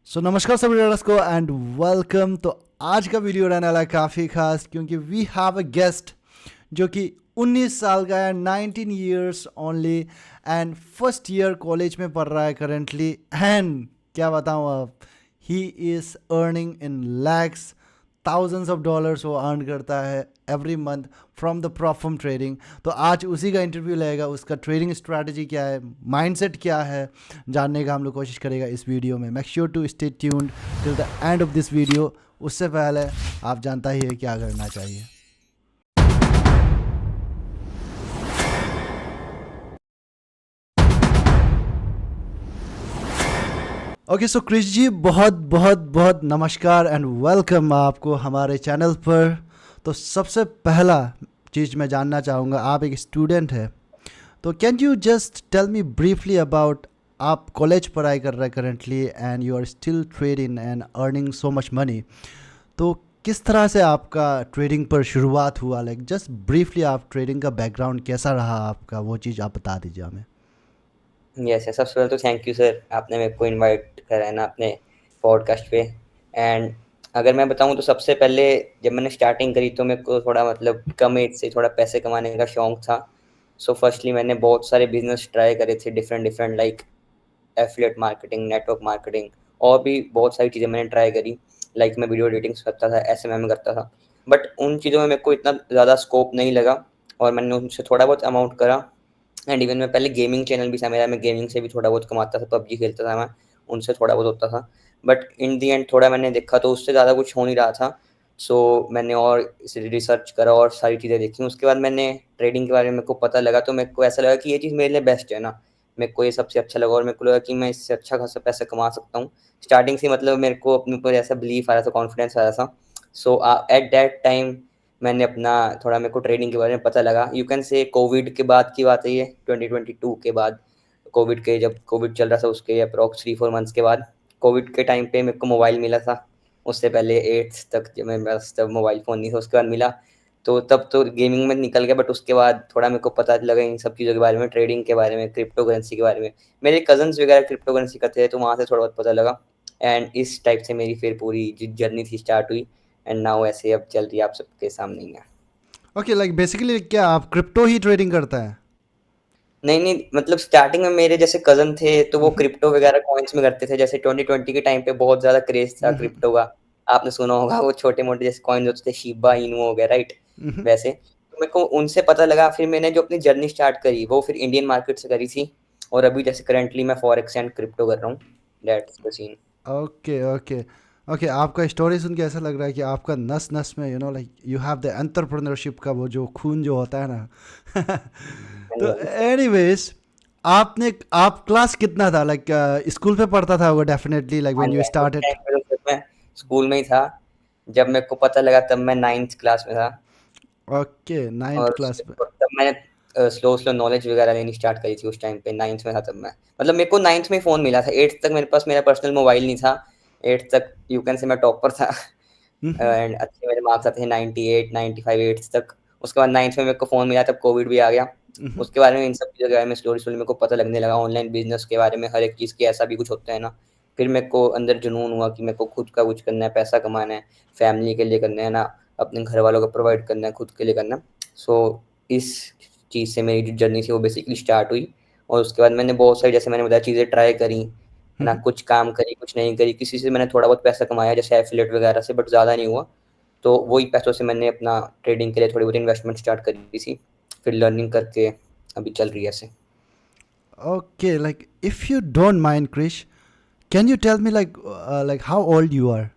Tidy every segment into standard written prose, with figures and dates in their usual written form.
नमस्कार सभी व्यूअर्स को एंड वेलकम। तो आज का वीडियो रहने वाला है काफ़ी खास क्योंकि वी हैव अ गेस्ट जो कि 19 साल का है, 19 years only and first year college में पढ़ रहा है करेंटली। एंड क्या बताऊँ अब, he is earning in lakhs, thousands of dollars वो अर्न करता है every month from the prop firm trading. तो आज उसी का इंटरव्यू लेगा, उसका ट्रेडिंग स्ट्रैटेजी क्या है, माइंडसेट क्या है, जानने का हम लोग कोशिश करेगा इस वीडियो में। Make sure to stay tuned till the end of this video. उससे पहले आप जानता ही है क्या करना चाहिए। ओके सो क्रिश जी, बहुत बहुत बहुत नमस्कार एंड वेलकम आपको हमारे चैनल पर। तो सबसे पहला चीज़ मैं जानना चाहूँगा, आप एक स्टूडेंट है, तो can you just tell me briefly about, आप कॉलेज पढ़ाई कर रहे हैं currently and you are still trading and earning so much money. तो किस तरह से आपका ट्रेडिंग पर शुरुआत हुआ, लाइक जस्ट ब्रीफली आप ट्रेडिंग का बैकग्राउंड कैसा रहा आपका, वो चीज़ आप बता दीजिए हमें। यस यस, सबसे पहले तो थैंक यू सर, आपने मेरे को इनवाइट करा है ना अपने पॉडकास्ट पे। एंड अगर मैं बताऊं तो सबसे पहले जब मैंने स्टार्टिंग करी तो मेरे को थोड़ा मतलब कम एज से थोड़ा पैसे कमाने का शौक था। सो फर्स्टली मैंने बहुत सारे बिजनेस ट्राई करे थे, different different, like affiliate marketing, network marketing, और भी बहुत सारी चीज़ें मैंने ट्राई करी। लाइक मैं वीडियो एडिटिंग्स करता था, एसएमएम करता था, बट उन चीज़ों में मेरे को इतना ज़्यादा स्कोप नहीं लगा और मैंने उनसे थोड़ा बहुत अमाउंट करा। एंड इवन मैं पहले गेमिंग चैनल भी था मेरा, मैं गेमिंग से भी थोड़ा बहुत कमाता था, पबजी खेलता था मैं, उनसे थोड़ा बहुत होता था। बट इन दी एंड थोड़ा मैंने देखा तो उससे ज़्यादा कुछ हो नहीं रहा था। सो मैंने और इसे रिसर्च करा और सारी चीज़ें देखी। उसके बाद मैंने ट्रेडिंग के बारे में मेरे को पता लगा, तो मेरे को ऐसा लगा कि ये चीज़ मेरे लिए बेस्ट है ना। मेरे को ये सबसे अच्छा लगा और मेरे को लगा कि मैं इससे अच्छा खासा पैसा कमा सकता हूँ। स्टार्टिंग से मतलब मेरे को अपने ऊपर ऐसा बिलीफ आ रहा था, कॉन्फिडेंस आ रहा था। सो एट दैट टाइम मैंने अपना थोड़ा, मेरे को ट्रेडिंग के बारे में पता लगा। यू कैन से कोविड के बाद की बात है ये, 2022 के बाद। कोविड के, जब कोविड चल रहा था उसके अप्रॉक्स 3-4 मंथ्स के बाद, कोविड के टाइम पे मेरे को मोबाइल मिला था। उससे पहले 8th तक जब मैं, बस तब मोबाइल फ़ोन नहीं था, उसके बाद मिला। तो तब तो गेमिंग में निकल गया, बट उसके बाद थोड़ा मेरे को पता लगा इन सब चीज़ों के बारे में, ट्रेडिंग के बारे में, क्रिप्टो करेंसी के बारे में। मेरे कज़न्स वगैरह क्रिप्टो करेंसी करते थे, तो वहाँ से थोड़ा बहुत पता लगा। एंड इस टाइप से मेरी फिर पूरी जर्नी थी स्टार्ट हुई। एंड नाउ ऐसे अब चल रही है, आप सबके सामने ही है। ओके, लाइक बेसिकली क्या आप क्रिप्टो ही ट्रेडिंग करता है? नहीं नहीं, मतलब स्टार्टिंग में मेरे जैसे कज़न थे तो वो क्रिप्टो वगैरह कॉइन्स में करते थे। जैसे 2020 के टाइम पे बहुत ज़्यादा क्रेज़ था क्रिप्टो का। आपने सुना होगा वो छोटे-मोटे जैसे कॉइन्स होते थे, शिबा इनू हो गया, राइट? वैसे। तो मेरे को उनसे पता लगा, फिर मैंने जो अपनी जर्नी स्टार्ट करी वो फिर इंडियन मार्केट से करी थी। और अभी जैसे करंटली मैं फॉरेक्स एंड क्रिप्टो कर रहा हूँ। That's the scene. Okay okay okay, आपका स्टोरी सुन के ऐसा लग रहा है कि आपका नस नस में like you have the entrepreneurship का वो जो खून जो होता है ना। हाँ जी, तो हाँ जी सर। एनीवेज, आप क्लास कितना था, लाइक स्कूल पे पढ़ता था होगा डेफिनेटली, लाइक हाँ व्हेन जी, यू हाँ जी, उस स्टार्टेड। टाइम पे तो फिर मैं स्कूल में ही था। जब मेरे को पता लगा तब मैं 9th क्लास में था। ओके, नाइन्थ और क्लास उसके पे। बाद तब मैंने स्लो स्लो नॉलेज वगैरह लेनी स्टार्ट करी थी। उस टाइम पे 9th में था तब मैं, मतलब मेरे को 9th में ही फ़ोन मिला था। 8th तक मेरे पास मेरा पर्सनल मोबाइल नहीं था। 8th तक यू कैन से मैं टॉपर था। एंड अच्छे मेरे मार्क्स आते थे, 98 95 8th तक। उसके बाद 9th में मेरे को फ़ोन मिला, तब कोविड भी आ गया। उसके बारे में, इन सब चीज़ों के बारे में स्लोली स्लोली मेरे को पता लगने लगा, ऑनलाइन बिजनेस के बारे में, हर एक चीज़ की ऐसा भी कुछ होता है ना। फिर मेरे को अंदर जुनून हुआ कि मेरे को खुद का कुछ करना है, पैसा कमाना है, फैमिली के लिए करना है ना, अपने घर वालों को प्रोवाइड करना है, खुद के लिए करना है। सो इस चीज़ से मेरी जो जर्नी थी वो बेसिकली स्टार्ट हुई। और उसके बाद मैंने बहुत सारी, जैसे मैंने बताया, चीज़ें ट्राई करी, है ना। कुछ काम करी, कुछ नहीं करी। किसी से मैंने थोड़ा बहुत पैसा कमाया जैसे एफिलिएट वगैरह से, बट ज़्यादा नहीं हुआ। तो वही पैसों से मैंने अपना ट्रेडिंग के लिए थोड़ी बहुत इन्वेस्टमेंट स्टार्ट करी थी। फिर लर्निंग करके अभी चल रही है ऐसे। Okay, like if you don't mind Krish, can you tell me like how old you are?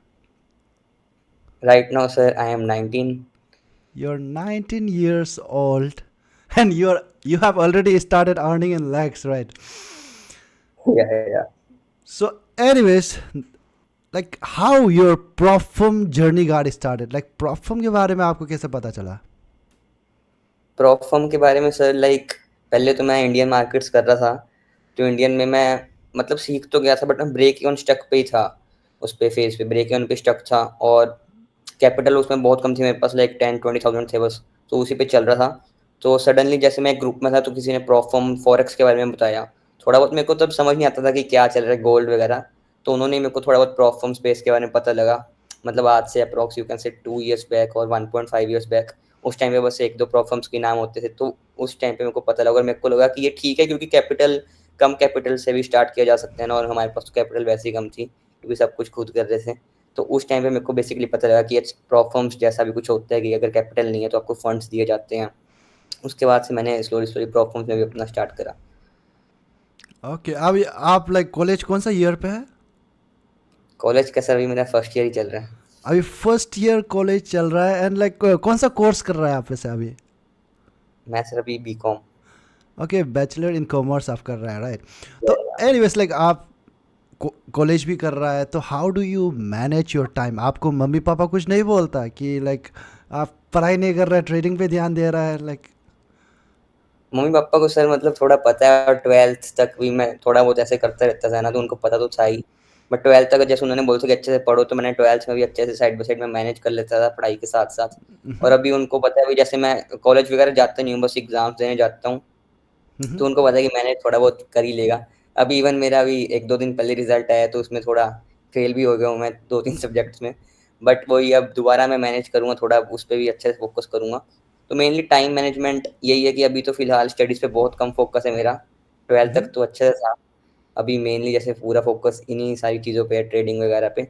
Right now sir I am 19। You're 19 years old and you have already started earning in lakhs, right? या या So anyways, like how your Profum journey got started, like Profum के बारे में आपको कैसे पता चला? Prop firm के बारे में सर, लाइक पहले तो मैं इंडियन मार्केट्स कर रहा था। तो इंडियन में मैं मतलब सीख तो गया था, बट मैं ब्रेक इवन स्टक पे ही था। उस पे फेज पे ब्रेक इवन पे स्टक था। और कैपिटल उसमें बहुत कम थी मेरे पास, लाइक 10-20,000 थे बस। तो उसी पे चल रहा था। तो सडनली जैसे मैं एक ग्रुप में था, तो किसी ने प्रॉप फर्म फॉरेक्स के बारे में बताया। थोड़ा बहुत मेरे को तब समझ नहीं आता था कि क्या चल रहा है, गोल्ड वगैरह। तो उन्होंने मेरे को थोड़ा बहुत प्रॉप फर्म स्पेस के बारे में पता लगा। मतलब आज से अप्रॉक्स यू कैन से 2 इयर्स बैक और 1.5 इयर्स बैक, उस टाइम पे बस 1-2 प्रॉप फर्म्स के नाम होते थे। तो उस टाइम पे मेरे को पता लगा और मेरे को लगा कि ये ठीक है, क्योंकि कम कैपिटल से भी स्टार्ट किया जा सकता है ना, और हमारे पास तो कैपिटल वैसे ही कम थी क्योंकि सब कुछ खुद कर रहे थे। तो उस टाइम पे मेरे को बेसिकली पता लगा कि प्रॉप फर्म्स जैसा भी कुछ होता है कि अगर कैपिटल नहीं है तो आपको फंड्स दिए जाते हैं। उसके बाद से मैंने स्लोली स्लोली प्रॉप फर्म्स में भी अपना स्टार्ट करा। ओके, अब आप लाइक कॉलेज कौन सा ईयर पे है? कॉलेज का सर अभी मेरा फर्स्ट ईयर ही चल रहा है। अभी फर्स्ट ईयर कॉलेज चल रहा है, एंड लाइक कौन सा कोर्स कर रहा है आप वैसे अभी? मैं सर अभी B Com. Okay, bachelor in commerce आप कर रहे हैं, राइट? तो एनीवेज लाइक आप कॉलेज भी कर रहा है, तो how do you manage your time? आपको मम्मी पापा कुछ नहीं बोलता कि लाइक आप पढ़ाई नहीं कर रहा है, ट्रेडिंग पे ध्यान दे रहा है लाइक? मम्मी पापा को सर मतलब थोड़ा पता है, और 12th तक भी मैं थोड़ा बहुत ऐसे करता रहता था ना, तो उनको पता तो था ही। बट 12th तक जैसे उन्होंने बोला था कि अच्छे से पढ़ो, तो मैंने 12th में भी अच्छे से साइड बाय साइड में मैनेज कर लेता था पढ़ाई के साथ साथ। और अभी उनको पता है, अभी जैसे मैं कॉलेज वगैरह जाता नहीं हूँ, बस एग्जाम्स देने जाता हूँ, तो उनको पता है कि मैंने थोड़ा बहुत कर ही लेगा। अभी इवन मेरा अभी 1-2 दिन पहले रिजल्ट आया, तो उसमें थोड़ा फेल भी हो गया हूँ मैं 2-3 सब्जेक्ट्स में। बट वही अब दोबारा मैं मैनेज करूँगा, थोड़ा उस पे भी अच्छे से फोकस करूँगा। तो मेनली टाइम मैनेजमेंट यही है कि अभी तो फिलहाल स्टडीज़ पे बहुत कम फोकस है मेरा। 12th तक तो अच्छे से था। अभी मेनली जैसे पूरा फोकस इन्हीं सारी चीज़ों पे है, ट्रेडिंग वगैरह पे।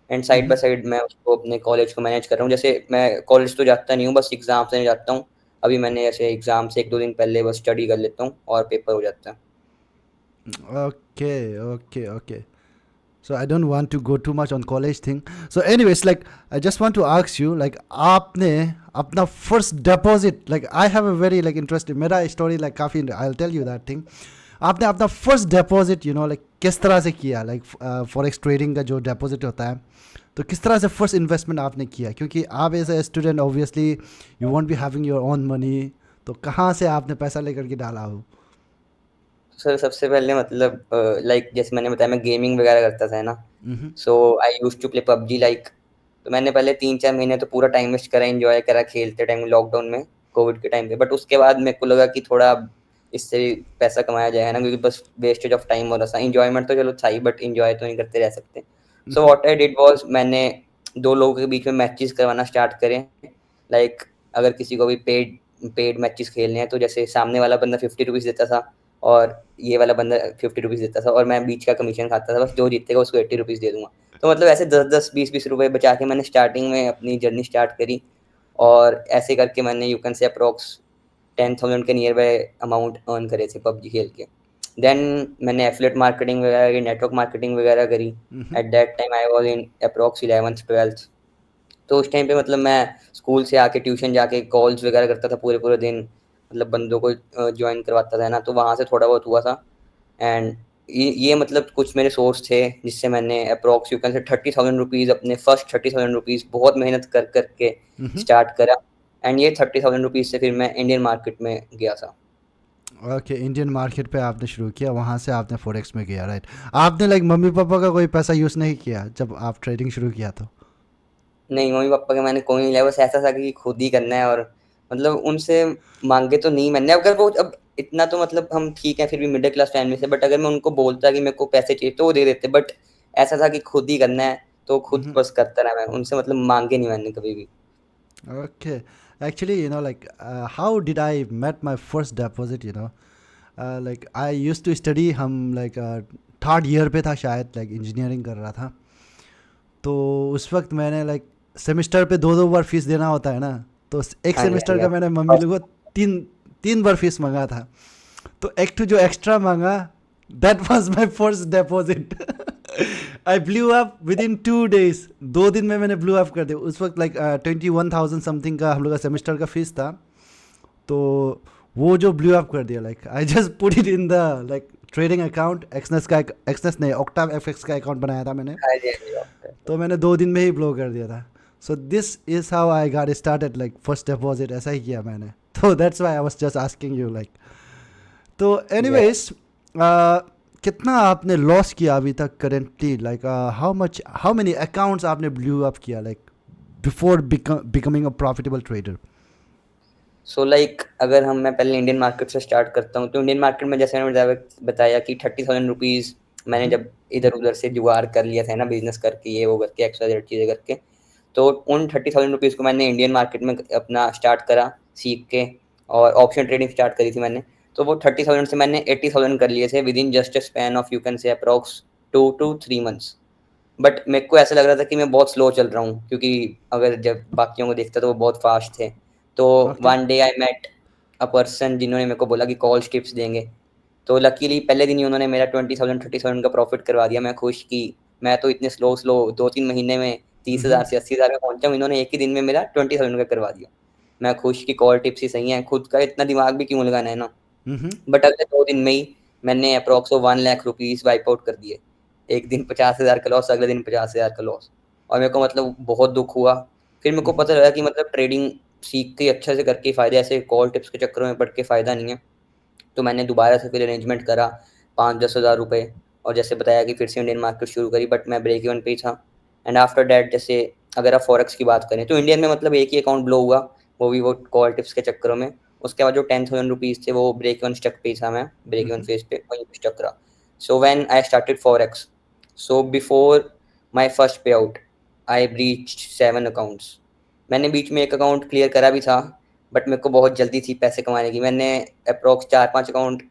एंड साइड बाय साइड मैं उसको अपने कॉलेज को मैनेज कर रहा हूँ। जैसे मैं कॉलेज तो जाता नहीं हूँ, बस एग्ज़ाम्स देने जाता हूँ। अभी मैंने ऐसे एग्ज़ाम से 1-2 दिन पहले बस स्टडी कर लेता हूँ और पेपर हो जाता है। Okay, okay, okay. So I don't want to go too much on college thing. So anyways, like I just want to ask you, like आपने अपना first deposit, like I have a very like interesting मेरा story like काफ़ी, I'll tell you that thing. आपने अपना first deposit, like किस तरह से किया, like forex trading का जो deposit होता है, तो किस तरह से first investment आपने किया? क्योंकि आप as a student obviously you won't be having your own money, तो कहाँ से आपने पैसा लेकर के डाला हो? सर सबसे पहले मतलब लाइक जैसे मैंने बताया मैं गेमिंग वगैरह करता था ना, so I used to play PUBG like. तो मैंने पहले 3-4 महीने तो पूरा टाइम वेस्ट करा, एंजॉय करा खेलते टाइम लॉकडाउन में, कोविड के टाइम पे। बट उसके बाद मेरे को लगा कि थोड़ा इससे भी पैसा कमाया जाए, है ना, क्योंकि बस वेस्टेज ऑफ टाइम हो रहा था। एंजॉयमेंट तो चलो था ही, बट एंजॉय तो नहीं करते रह सकते। सो व्हाट आई डिड वाज, मैंने 2 लोगों के बीच में मैचेस करवाना स्टार्ट करे। लाइक अगर किसी को भी पेड पेड मैचेस खेलने हैं, तो जैसे सामने वाला बंदा 50 रुपीज़ देता था और ये वाला बंदा 50 रुपीज़ देता था, और मैं बीच का कमीशन खाता था। बस जो जीतेगा उसको 80 रुपीज़ दे दूँगा। तो मतलब ऐसे 10-10, 20-20 रुपए बचा के मैंने स्टार्टिंग में अपनी जर्नी स्टार्ट करी, और ऐसे करके मैंने यू कैन से अप्रॉक्स 10,000 के नियर बाय अमाउंट अर्न करे थे पबजी खेल के। देन मैंने एफिलिएट मार्केटिंग वगैरह की, नेटवर्क मार्केटिंग वगैरह करी। At that time I was in approx 11th-12th। तो उस टाइम पे मतलब मैं स्कूल से आके ट्यूशन जाके कॉल्स वगैरह करता था पूरे-पूरे दिन, मतलब बंदों को जॉइन करवाता था ना, तो वहाँ से थोड़ा बहुत हुआ था। एंड ये मतलब कुछ मेरे सोर्स थे जिससे मैंने अप्रॉक्स यू कैन से 30,000 रुपीज़, अपने फर्स्ट 30,000 रुपीज़ बहुत मेहनत कर के स्टार्ट करा। एंड ये 30,000 रुपीज़ से फिर मैं इंडियन मार्केट में गया था। ओके, इंडियन मार्केट पे आपने शुरू किया, वहाँ से आपने फोरेक्स में किया, राइट? आपने लाइक मम्मी पापा का कोई पैसा यूज़ नहीं किया जब आप ट्रेडिंग शुरू किया तो? नहीं, मम्मी-पापा का मैंने कोई नहीं लिया, बस ऐसा था कि खुद ही करना है, और मतलब उनसे माँगे तो नहीं मैंने। अगर वो अब इतना तो मतलब हम ठीक है फिर भी मिडल क्लास फैमिली से, बट अगर मैं उनको बोलता कि मेरे को पैसे चाहिए तो वो दे देते। बट ऐसा था कि खुद ही करना है, तो खुद बस करता रहा मैं, उनसे मतलब माँगे नहीं मैंने कभी भी। Okay, actually, like how did I met my first deposit? Like I used to study, हम like थर्ड ईयर पे था शायद, like इंजीनियरिंग कर रहा था। तो उस वक्त मैंने लाइक सेमेस्टर पे 2-2 बार फीस देना होता है ना, तो एक हाँ जी, हाँ सेमेस्टर जी, का हाँ। मैंने मम्मी लोगों को तीन तीन बार फीस मंगा था। तो एक तो जो एक्स्ट्रा मांगा, that was my first deposit. I blew up with in 2 days, 2 दिन में मैंने ब्लू अप कर दिया। उस वक्त लाइक 21,000 समथिंग का हम लोग का सेमेस्टर का फीस था। तो वो जो ब्लू अप कर दिया, like I just put it in the like trading account, Exness का, एक्सनेस नहीं, ऑक्टाव एफएक्स का अकाउंट बनाया था मैंने। हाँ जी, हाँ जी, ओके। तो मैंने 2 दिन में ही ब्लो कर दिया था। So this is how I got started, like first deposit ऐसा ही किया मैंने। तो that's why I was just asking you like. तो या एनीवेज, कितना आपने लॉस किया अभी तक currently, like how many accounts आपने ब्लू अप किया like before becoming a profitable trader? So like अगर मैं पहले इंडियन मार्केट से स्टार्ट करता हूँ, तो इंडियन मार्केट में जैसे मैंने बताया कि 30,000 रुपीज़ मैंने जब इधर-उधर से जुगाड़ कर लिया था ना बिज़नेस करके, ये वो करके, XYZ चीज़ें करके, तो उन 30,000 रुपीज़ को मैंने इंडियन मार्केट में अपना स्टार्ट करा सीख के, और ऑप्शन ट्रेडिंग स्टार्ट करी थी मैंने। तो वो 30,000 से मैंने 80,000 कर लिए थे within just a span of you can say approx 2 to 3 months. But मेरे को ऐसा लग रहा था कि मैं बहुत स्लो चल रहा हूँ, क्योंकि अगर जब बाकियों को देखता तो वो बहुत फास्ट थे। तो okay. One day I met a person जिन्होंने मेरे को बोला कि कॉल टिप्स देंगे। तो लकीली पहले दिन ही उन्होंने मेरा 20,000 30,000 का प्रॉफिट करवा दिया। मैं खुश कि मैं तो इतने स्लो 2-3 महीने में 30,000 से 80,000 में पहुँचा हूँ, इन्होंने एक ही दिन में मेरा 20,000 का करवा दिया। मैं खुश कि कॉल टिप्स ही सही हैं, खुद का इतना दिमाग भी क्यों लगाना है ना। बट अगले 2 दिन में ही मैंने approx 1 lakh rupees wipe out कर दिए। एक दिन 50,000 का लॉस, अगले दिन 50,000 का लॉस, और मेरे को मतलब बहुत दुःख हुआ। फिर मेरे को पता लगा कि मतलब ट्रेडिंग सीख के अच्छे से करके फ़ायदा, ऐसे कॉल टिप्स के चक्करों में पड़ के फ़ायदा नहीं है। तो मैंने दोबारा से फिर अरेंजमेंट करा 5-10 हज़ार रुपए, और जैसे बताया कि फिर से इंडियन मार्केट शुरू करी, बट मैं ब्रेक इवन पे ही था। एंड आफ्टर दैट, जैसे अगर आप फॉरेक्स की बात करें तो इंडियन में मतलब एक ही अकाउंट ब्लो हुआ, वो भी वो कॉल टिप्स के चक्करों में। उसके बाद जो 10,000 रुपीज़ थे वो ब्रेक इवन स्टक पे ही था, मैं ब्रेक इवन फेज़ पे वहीं पे स्टक रहा। So when I started forex, so before my first payout I breached 7 accounts. मैंने बीच में एक अकाउंट क्लियर करा भी था, बट मेरे को बहुत जल्दी थी पैसे कमाने की। मैंने अप्रॉक्स 4-5 अकाउंट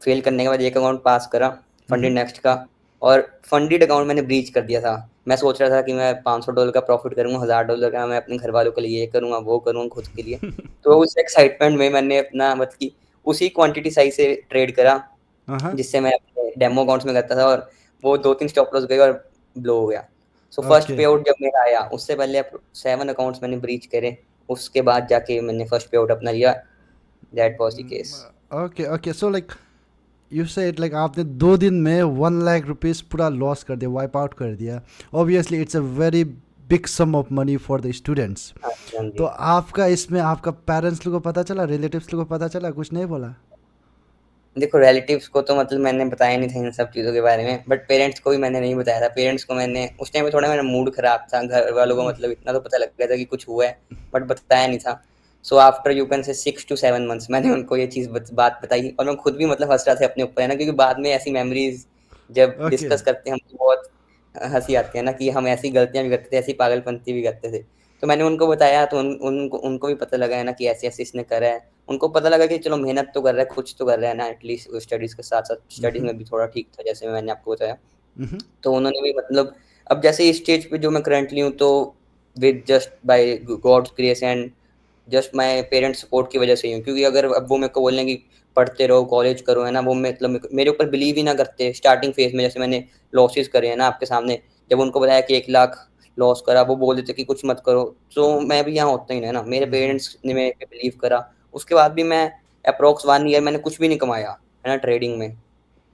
फेल करने के बाद एक अकाउंट पास करा फंडेड नेक्स्ट का, और फंडेड अकाउंट मैंने ब्रीच कर दिया था। मैं सोच रहा था कि मैं $500 का प्रॉफिट करूँगा, $1000 का मैं अपने घर वालों के लिए ये करूँगा, वो करूँगा, खुद के लिए। तो उस एक्साइटमेंट में मैंने अपना मतलब कि उसी क्वांटिटी साइज़ से ट्रेड करा, हाँ। जिससे मैं अपने डेमो अकाउंट्स में करता था, और वो 2-3 स्टॉप लॉस गए और ब्लो हो गया। So first okay. पे आउट जब मेरा आया, उससे पहले 7 अकाउंट्स मैंने ब्रीच करे, उसके बाद जाके मैंने फर्स्ट पे आउट अपना लिया। That was the case. Okay okay, so like you said like आपने 2 दिन में 1 लाख रुपीज़ पूरा लॉस कर दिया, वाइप आउट कर दिया। Obviously it's a very big sum of money for the students. हाँ जी, हाँ तो जी। आपका इसमें आपका पेरेंट्स लोगों को पता चला, रिलेटिव्स लोगों को पता चला, कुछ नहीं बोला? देखो रिलेटिव्स को तो मतलब मैंने बताया नहीं था इन सब चीज़ों के बारे में, बट पेरेंट्स को भी मैंने नहीं बताया था। पेरेंट्स को मैंने उस टाइम पे थोड़ा मेरा मूड खराब था, घर वालों को मतलब इतना तो पता लग गया था कि कुछ हुआ है, बट बताया नहीं था। सो आफ्टर यू कैन से 6 टू 7 मंथ्स मैंने उनको ये चीज़ बात बताई, और मैं खुद भी मतलब हँस रहा था अपने ऊपर, है ना, क्योंकि बाद में ऐसी मेमोरीज़ जब ओके। डिस्कस करते हैं हम तो बहुत हँसी आती है ना, कि हम ऐसी गलतियाँ भी करते थे, ऐसी पागलपंती भी करते थे। तो मैंने उनको बताया, तो उनको उनको भी पता लगा है ना कि ऐसे-ऐसे इसने करा है। उनको पता लगा कि चलो मेहनत तो कर रहा है, कुछ तो कर रहा है ना, एटलीस्ट स्टडीज़ के साथ-साथ स्टडीज़ में भी थोड़ा ठीक था, जैसे मैंने आपको बताया। तो उन्होंने भी मतलब अब जैसे इस स्टेज पे जो मैं करंटली हूँ, तो with just by God's grace and just my parents support की वजह से ही हूँ, क्योंकि अगर अब वो मेरे को बोलें कि पढ़ते रहो, कॉलेज करो, है ना, वो मतलब मेरे ऊपर बिलीव ही ना करते स्टार्टिंग फेज़ में, जैसे मैंने लॉसेस करे हैं ना आपके सामने, जब उनको बताया कि 1 लाख लॉस करा, वो बोल देते कि कुछ मत करो, तो मैं भी यहाँ होता ही नहीं, है ना। मेरे पेरेंट्स ने मेरे पे बिलीव करा, उसके बाद भी मैं एप्रॉक्स 1 ईयर मैंने कुछ भी नहीं कमाया, है ना, ट्रेडिंग में।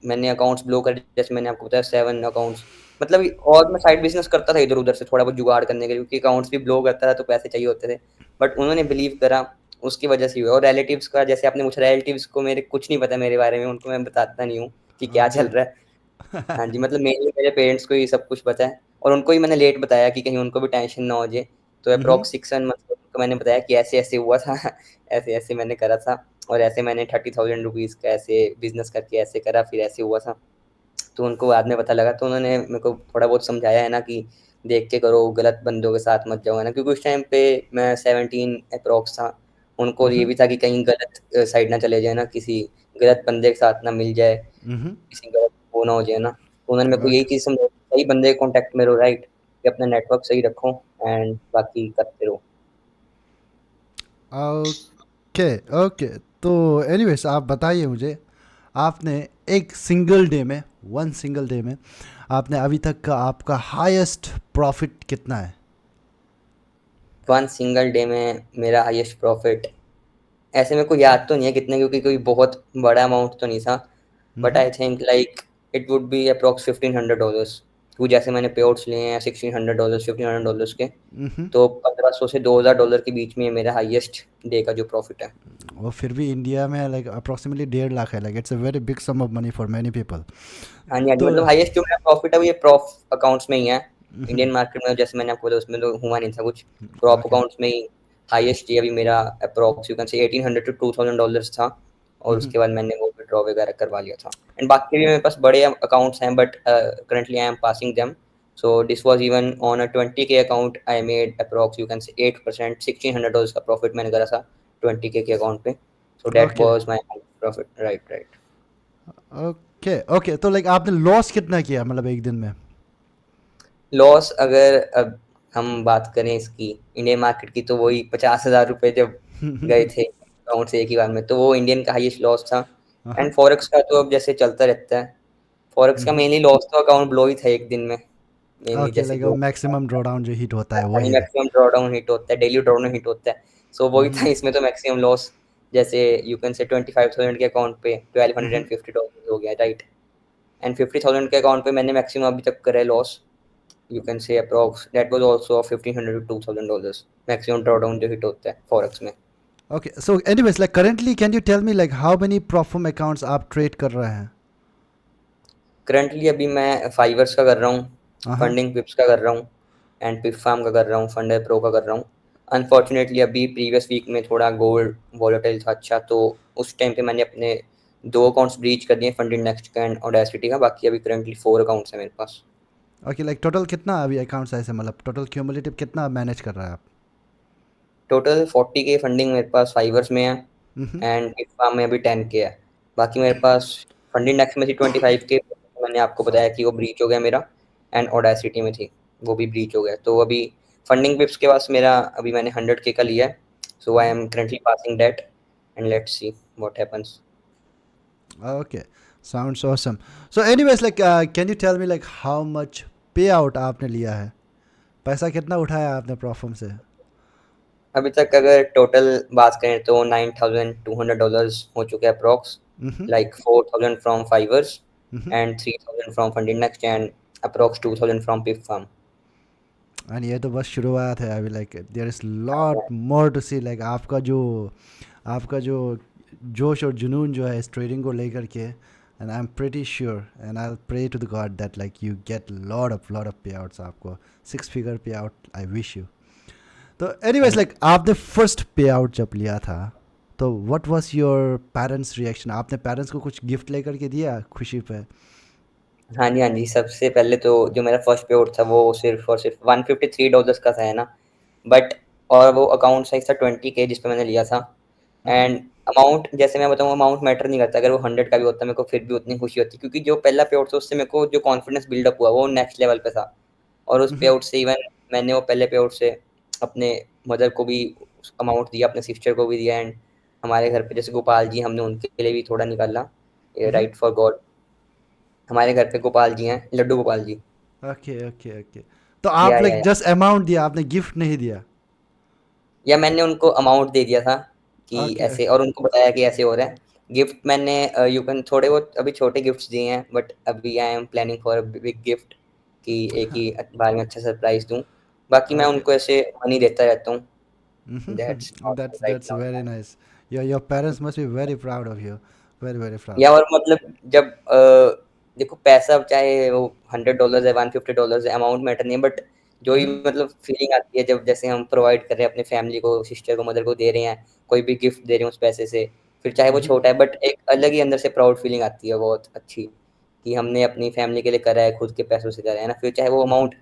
मैंने अकाउंट्स ब्लो करे, जैसे मैंने आपको बताया 7 अकाउंट्स, मतलब, और मैं साइड बिज़नेस करता था इधर-उधर से थोड़ा बहुत जुगाड़ करने के लिए, क्योंकि अकाउंट्स भी ब्लो करता था तो पैसे चाहिए होते थे। बट उन्होंने बिलीव करा, उसकी वजह से ही हुआ। और रिलेटिव्स का, जैसे आपने पूछा, रिलेटिव्स को मेरे कुछ नहीं पता मेरे बारे में, उनको मैं बताता नहीं हूँ कि क्या ओके। चल रहा है। हाँ जी, मतलब मेनली मेरे पेरेंट्स को ही सब कुछ पता है, और उनको ही मैंने लेट बताया कि कहीं उनको भी टेंशन ना हो जाए। तो एप्रॉक्स 6-7 मंथ्स में उनको मैंने बताया कि ऐसे-ऐसे हुआ था, ऐसे-ऐसे मैंने करा था, और ऐसे मैंने 30,000 रुपीज़ का ऐसे बिज़नेस करके ऐसे करा, फिर ऐसे हुआ था। तो उनको बाद में पता लगा, तो उन्होंने मेरे को थोड़ा बहुत समझाया है ना कि देख के करो, गलत बंदों के साथ मत जाओ, है ना, क्योंकि उस टाइम पे मैं 17 एप्रॉक्स था। उनको ये भी था कि कहीं गलत साइड ना चले जाए ना, किसी गलत बंदे के साथ ना मिल जाए, किसी गलत वो ना हो जाए ना। तो उन्होंने मेरे को यही ओके चीज़ समझाई, सही बंदे के कॉन्टैक्ट में रहो, राइट, कि अपना नेटवर्क सही रखो एंड बाकी करते रहो। Okay okay. तो एनीवेज आप बताइए मुझे, आपने एक सिंगल डे में, वन सिंगल डे में आपने अभी तक का आपका हाईएस्ट प्रॉफिट कितना है? वन सिंगल डे में मेरा हाईएस्ट प्रॉफिट ऐसे मेरे को याद तो नहीं है कितने, क्योंकि कोई बहुत बड़ा अमाउंट तो नहीं था, but I think like it would be approx $1,500, क्योंकि जैसे मैंने पे आउट्स लिए हैं $1,600 $1,500 के, तो 1500 से $2,000 के बीच में ये मेरा हाईएस्ट डे का जो प्रॉफिट है। वो फिर भी इंडिया में लाइक अप्रोक्सीमेटली 1.5 लाख है, like it's a very big sum of money for many people. हाँ जी, हाँ जी, तो मतलब हाईएस्ट जो मेरा प्रॉफिट है वो ये प्रॉफ अकाउंट्स में ही है। इंडियन मार्केट में जैसे मैंने आपको बताया उसमें तो हुआ नहीं था कुछ। Prop okay. अकाउंट्स में ही हाईएस्ट ये अभी मेरा अप्रॉक्स यू कैन से $1,800 to $2,000 था, और उसके बाद मैंने वो विथड्रॉ वगैरह करवा लिया था। एंड बाकी भी मेरे पास बड़े अकाउंट्स हैं, but currently I M passing them. So this was even on a 20K account. I made approx you can say 8%, $1,600 का profit मैंने करा था 20K के अकाउंट पे। So that okay was my profit. Right, right. Okay okay, तो like आपने loss कितना किया मतलब एक दिन में? लॉस अगर अब हम बात करें इसकी इंडियन मार्केट की, तो वही 50,000 रुपये जब गए थे अकाउंट से एक ही बार में, तो वो इंडियन का हाईएस्ट लॉस था। हाँ। एंड फॉरेक्स का तो अब जैसे चलता रहता है, फॉरेक्स का मेनली लॉस तो अकाउंट ब्लो ही था एक दिन में, मेनली ओके, जैसे लाइक वो जो मैक्सिमम ड्रॉडाउन जो हिट होता है वो है। मैक्सिमम ड्रॉडाउन हिट होता है, डेली ड्रॉडाउन हिट होता है। सो वही था इसमें, तो मैक्सिमम लॉस जैसे यू कैन से 25,000 के अकाउंट पे $1,250 हो गया, राइट। एंड 50,000 के अकाउंट पे मैंने मैक्सिमम अभी तक करा है loss, you can say approx that was also 1,500 to $2,000 maximum drawdown जो hit होता है फॉरेक्स में। Okay, so anyways like currently can you tell me like how many profit accounts आप ट्रेड कर रहे हैं? करंटली अभी मैं फाइवर्स का कर रहा हूँ, हाँ। फंडिंग पिप्स का कर रहा हूँ, एंड पिप फार्म का कर रहा हूँ, फंडर प्रो का कर रहा हूँ। अनफॉर्चुनेटली अभी प्रीवियस वीक में थोड़ा गोल्ड वॉलेटाइल था अच्छा, तो उस टाइम पे मैंने अपने 2 अकाउंट्स ब्रीच कर दिए, फंडिंग नेक्स्ट का एंड ऑडेसिटी का। बाकी अभी करंटली 4 अकाउंट्स हैं मेरे पास। ओके, लाइक टोटल कितना अभी अकाउंट्स ऐसे मतलब टोटल क्यूमुलेटिव कितना मैनेज कर रहे हैं आप? टोटल 40K फंडिंग मेरे पास फाइवर्स में है, हम्म। एंड पिप फार्म में अभी 10K है। बाकी मेरे पास फंडिंग नेक्स्ट में थी 25K, मैंने आपको बताया कि वो ब्रीच हो गया मेरा, एंड ऑडेसिटी में थी वो भी ब्रीच हो गया। तो अभी फंडिंग पिप्स के पास मेरा अभी मैंने 100K का लिया है। So I am currently passing that and let's see what happens. Okay, sounds awesome. So anyways like can you tell me like how much pay out आपने लिया है? पैसा कितना उठाया आपने प्रॉफिट से? अभी तक अगर टोटल बात करें तो $9,200 हो चुके हैं approx, like 4,000 from Fivers and 3,000 from Funding Next and approx 2,000 from Pip Farm. And ये तो बस शुरुआत है अभी, like there is lot more to see. Like आपका जो जोश और जुनून जो है इस ट्रेडिंग को लेकर के, and I am pretty sure and I pray to the God that like you get lot of payouts, आपको 6 figure payout I wish you. तो एनीवेज लाइक आपने फर्स्ट पे आउट जब लिया था तो what was your parents reaction? आपने parents को कुछ गिफ्ट लेकर के दिया खुशी पे? हाँ जी, हाँ जी। सबसे पहले तो जो मेरा फर्स्ट पे आउट था वो सिर्फ़ और सिर्फ़ $153 का था, है ना? बट और वो अकाउंट साइज़ था 20K जिस पे मैंने लिया था। एंड अमाउंट जैसे मैं बताऊँ, अमाउंट मैटर नहीं करता, अगर वो 100 का भी होता मेरे को फिर भी उतनी खुशी होती, क्योंकि जो पहला पे आउट था उससे मेरे को जो कॉन्फिडेंस बिल्डअप हुआ वो नेक्स्ट लेवल पे था। और उस पे आउट से इवन मैंने वो पहले पे आउट से अपने मदर को भी अमाउंट दिया, अपने सिस्टर को भी दिया, एंड हमारे घर पे जैसे गोपाल जी, हमने उनके लिए भी थोड़ा निकाला, राइट फॉर गॉड। हमारे घर पे गोपाल जी हैं, Laddu Gopal ji. Okay okay okay, तो आप लाइक या जस्ट अमाउंट दिया, आपने गिफ्ट नहीं दिया? या मैंने उनको अमाउंट दे दिया था कि ओके ऐसे, और उनको बताया कि ऐसे हो रहा है। गिफ्ट मैंने यू कैन थोड़े बहुत अभी छोटे गिफ्ट्स दिए हैं, बट अभी I am planning for a big gift कि एक ही बार में अच्छा सरप्राइज़ दूँ। बाकी मैं ओके। उनको ऐसे मनी देता रहता हूँ। That's not right that's now. Very nice. Your parents must be very proud of you, very very proud. या और मतलब जब देखो पैसा चाहे वो $100 है, $150 है, अमाउंट मैटर नहीं है, बट जो ही मतलब फीलिंग आती है जब जैसे हम प्रोवाइड कर रहे हैं अपने फैमिली को, सिस्टर को, मदर को दे रहे हैं, कोई भी गिफ्ट दे रहे हैं उस पैसे से, फिर चाहे वो छोटा है, बट एक अलग ही अंदर से प्राउड फीलिंग आती है बहुत अच्छी, कि हमने अपनी फैमिली के लिए करा है, खुद के पैसों से करा है ना। फिर चाहे वो अमाउंट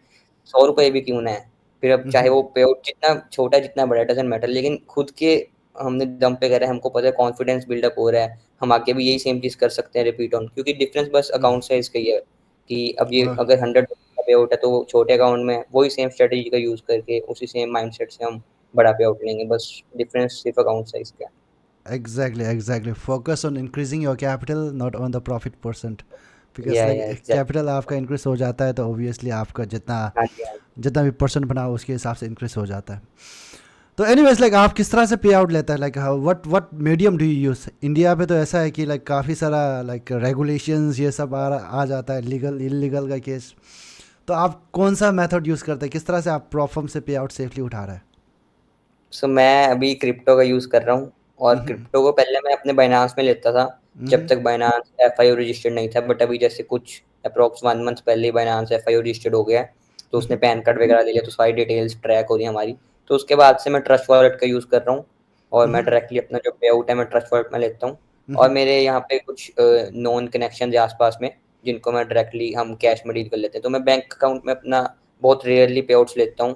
₹100 भी क्यों ना है, फिर अब चाहे वो पे आउट जितना छोटा है, जितना बड़ा है, डज़न्ट मैटर, लेकिन खुद के हमने दम पे करा है, हमको पता है कॉन्फिडेंस बिल्डअप हो रहा है, हम आगे भी यही सेम चीज़ कर सकते हैं रिपीट ऑन, क्योंकि डिफरेंस बस अकाउंट साइज़ का ही है कि अब ये अगर 100 का पे आउट है तो छोटे अकाउंट में वही सेम स्ट्रेटजी का यूज़ करके उसी सेम माइंडसेट से हम बड़ा पे आउट लेंगे, बस डिफरेंस सिर्फ अकाउंट साइज़ का है। Exactly exactly, focus on increasing your capital not on the profit percent, because या लाइक एग्ज़ैक्टली। कैपिटल आपका इंक्रीज हो जाता है तो ऑब्वियसली आपका जितना हाँ जी, हाँ जी। जितना भी परसेंट बनाओ उसके हिसाब से इंक्रीज हो जाता है। तो एनीवेज लाइक आप किस तरह से पे आउट लेता है? Like what medium do you use? India पे तो ऐसा है कि लाइक काफ़ी सारा लाइक रेगुलेशंस ये सब आ जाता है, लीगल इलीगल का केस। तो आप कौन सा मेथड यूज़ करते हैं? किस तरह से आप प्रॉफर्म से पे आउट सेफली उठा रहे हैं? सो मैं अभी क्रिप्टो का यूज़ कर रहा हूँ, और क्रिप्टो को पहले मैं अपने बाइनेंस में लेता था, जब तक बाइनेंस एफआईओ रजिस्टर्ड नहीं था, बट अभी जैसे कुछ अप्रॉक्स 1 मंथ पहले ही बाइनेंस एफआईओ रजिस्टर्ड हो गया है, तो उसने पैन कार्ड वगैरह ले लिया, तो सारी डिटेल्स ट्रैक हो रही है हमारी। तो उसके बाद से मैं ट्रस्ट वॉलेट का यूज़ कर रहा हूँ, और मैं डायरेक्टली अपना जो पे आउट है मैं ट्रस्ट वॉलेट में लेता हूँ। और हम्म। मेरे यहाँ पे कुछ नॉन कनेक्शन है आसपास में, जिनको मैं डायरेक्टली हम कैश में डील कर लेते हैं। तो मैं बैंक अकाउंट में अपना बहुत रेयरली पे आउट्स लेता हूँ,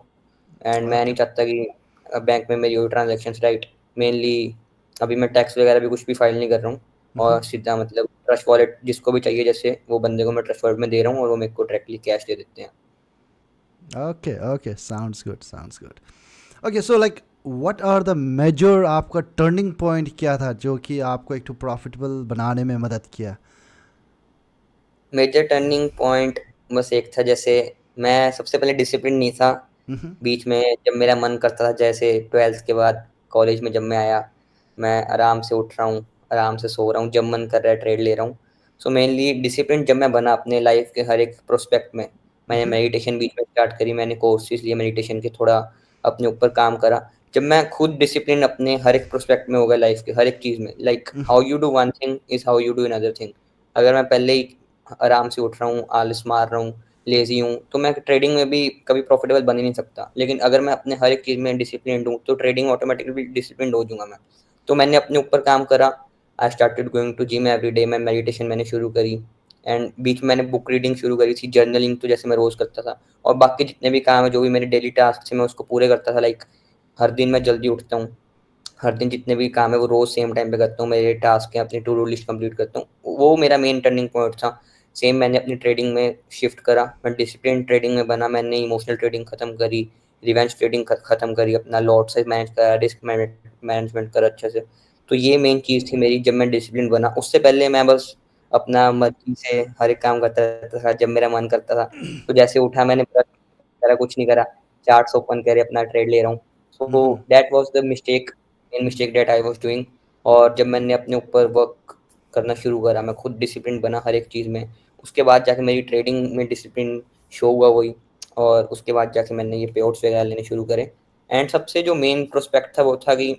एंड मैं ओके। नहीं चाहता कि बैंक में मेरी वो ट्रांजेक्शन्स, राइट। मेनली अभी मैं टैक्स वगैरह भी कुछ भी फाइल नहीं कर रहा हूँ, हम्म। और सीधा मतलब ट्रस्ट वॉलेट जिसको भी चाहिए, जैसे वो बंदे को मैं ट्रस्ट वॉलेट में दे रहा हूँ और वो मेरे को डायरेक्टली कैश दे देते हैं। Okay okay, sounds good, sounds good. Okay, so like what are the major, आपका टर्निंग पॉइंट क्या था जो कि आपको एक तो प्रॉफिटेबल बनाने में मदद किया? मेजर टर्निंग पॉइंट बस एक था, जैसे मैं सबसे पहले डिसिप्लिन नहीं था। हम्म। बीच में जब मेरा मन करता था, जैसे 12th के बाद कॉलेज में जब मैं आया, मैं आराम से उठ रहा हूँ, आराम से सो रहा हूँ, जब मन कर रहा है ट्रेड ले रहा हूँ। सो मेनली डिसिप्लिन जब मैं बना अपने लाइफ के हर एक प्रोस्पेक्ट में, मैंने हम्म। मेडिटेशन बीच में स्टार्ट करी, मैंने कोर्सेज लिए मेडिटेशन के, थोड़ा अपने ऊपर काम करा। जब मैं खुद डिसिप्लिन अपने हर एक प्रोस्पेक्ट में हो गया लाइफ के हर एक चीज़ में, like how you do one thing is how you do another thing. अगर मैं पहले ही आराम से उठ रहा हूँ, आलस मार रहा हूँ, लेज़ी हूँ, तो मैं ट्रेडिंग में भी कभी प्रॉफिटेबल बन ही नहीं सकता। लेकिन अगर मैं अपने हर एक चीज़ में डिसिप्लिन्ड हूँ, तो ट्रेडिंग ऑटोमेटिकली डिसिप्लिन्ड हो जाऊँगा मैं। तो मैंने अपने ऊपर काम करा। I started going to gym every day, मैं मेडिटेशन मैंने शुरू करी, एंड बीच में मैंने बुक रीडिंग शुरू करी थी, जर्नलिंग तो जैसे मैं रोज़ करता था, और बाकी जितने भी काम है, जो भी मेरे डेली टास्क थे, मैं उसको पूरे करता था। लाइक हर दिन मैं जल्दी उठता हूँ, हर दिन जितने भी काम है वो रोज़ सेम टाइम पे करता हूँ, मेरे टास्क हैं, अपनी टू डू लिस्ट कंप्लीट करता हूँ। वो मेरा मेन टर्निंग पॉइंट था। सेम मैंने अपनी ट्रेडिंग में शिफ्ट करा, मैं डिसिप्लिन ट्रेडिंग में बना, मैंने इमोशनल ट्रेडिंग खत्म करी, रिवेंज ट्रेडिंग खत्म करी, अपना लॉट साइज मैनेज करा, रिस्क मैनेजमेंट करा अच्छे से। तो ये मेन चीज़ थी मेरी, जब मैं डिसिप्लिन बना। उससे पहले मैं बस अपना मर्जी से हर एक काम करता रहता था जब मेरा मन करता था। तो जैसे उठा, मैंने ब्रश करा, कुछ नहीं करा, चार्ट्स ओपन करे, अपना ट्रेड ले रहा हूँ। So hmm. That was the mistake, main mistake that I was doing. और जब मैंने अपने ऊपर वर्क करना शुरू करा, मैं खुद डिसिप्लिन बना हर एक चीज़ में, उसके बाद जाके मेरी ट्रेडिंग में डिसिप्लिन शो हुआ वही। और उसके बाद जाके मैंने ये पे-आउट्स वगैरह लेने शुरू करे। एंड सबसे जो मेन प्रोस्पेक्ट था वो था कि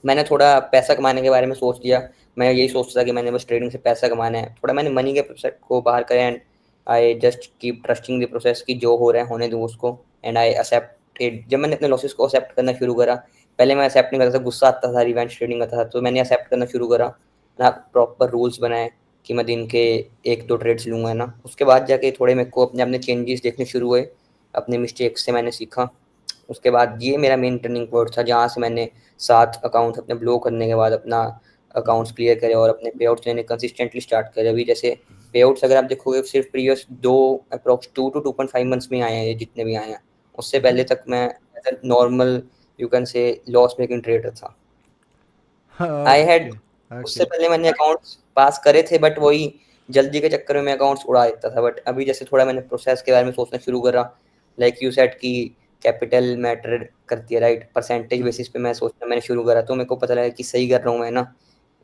मैंने थोड़ा पैसा कमाने के बारे में सोच लिया। मैं यही सोचता था कि मैंने बस ट्रेडिंग से पैसा कमाना है। थोड़ा मैंने मनी के प्रोसेस को बाहर करा, and I just keep trusting the process कि जो हो रहा है होने दूँ उसको, एंड आई एक्सेप्ट इट। जब मैंने अपने लॉसेस को एक्सेप्ट करना शुरू करा, पहले मैं एक्सेप्ट नहीं करता था, गुस्सा आता था, रिवेंज ट्रेडिंग आता था, तो मैंने एक्सेप्ट करना शुरू करा। ना प्रॉपर रूल्स बनाए कि मैं दिन के 1-2 ट्रेड्स लूँगा, है ना। उसके बाद जाके थोड़े मेरे को अपने-अपने चेंजेस देखने शुरू हुए, अपने मिस्टेक्स से मैंने सीखा। उसके बाद ये मेरा मेन टर्निंग पॉइंट था, जहाँ से मैंने 7 अकाउंट्स अपने ब्लो करने के बाद अपना अकाउंट्स क्लियर करे और अपने पे-आउट्स लेने कंसिस्टेंटली स्टार्ट करे। अभी जैसे पे-आउट्स अगर आप देखोगे, सिर्फ़ प्रीवियस 2 अप्रॉक्स 2 टू 2.5 मंथ्स में आए हैं ये जितने भी आए हैं। उससे पहले तक मैं as a normal, you can से, लॉस मेकिंग ट्रेडर था। आई हैड ओके उससे ओके। पहले मैंने अकाउंट्स पास करे थे, बट वही जल्दी के चक्कर में मैं अकाउंट्स उड़ा देता था। बट अभी जैसे थोड़ा मैंने प्रोसेस के बारे में सोचना शुरू करा, लाइक यू सेड कि कैपिटल मैटर करती है, राइट। परसेंटेज बेसिस पे मैं सोचना मैंने शुरू करा, तो मेरे को पता लगा कि सही कर रहा हूँ मैं ना।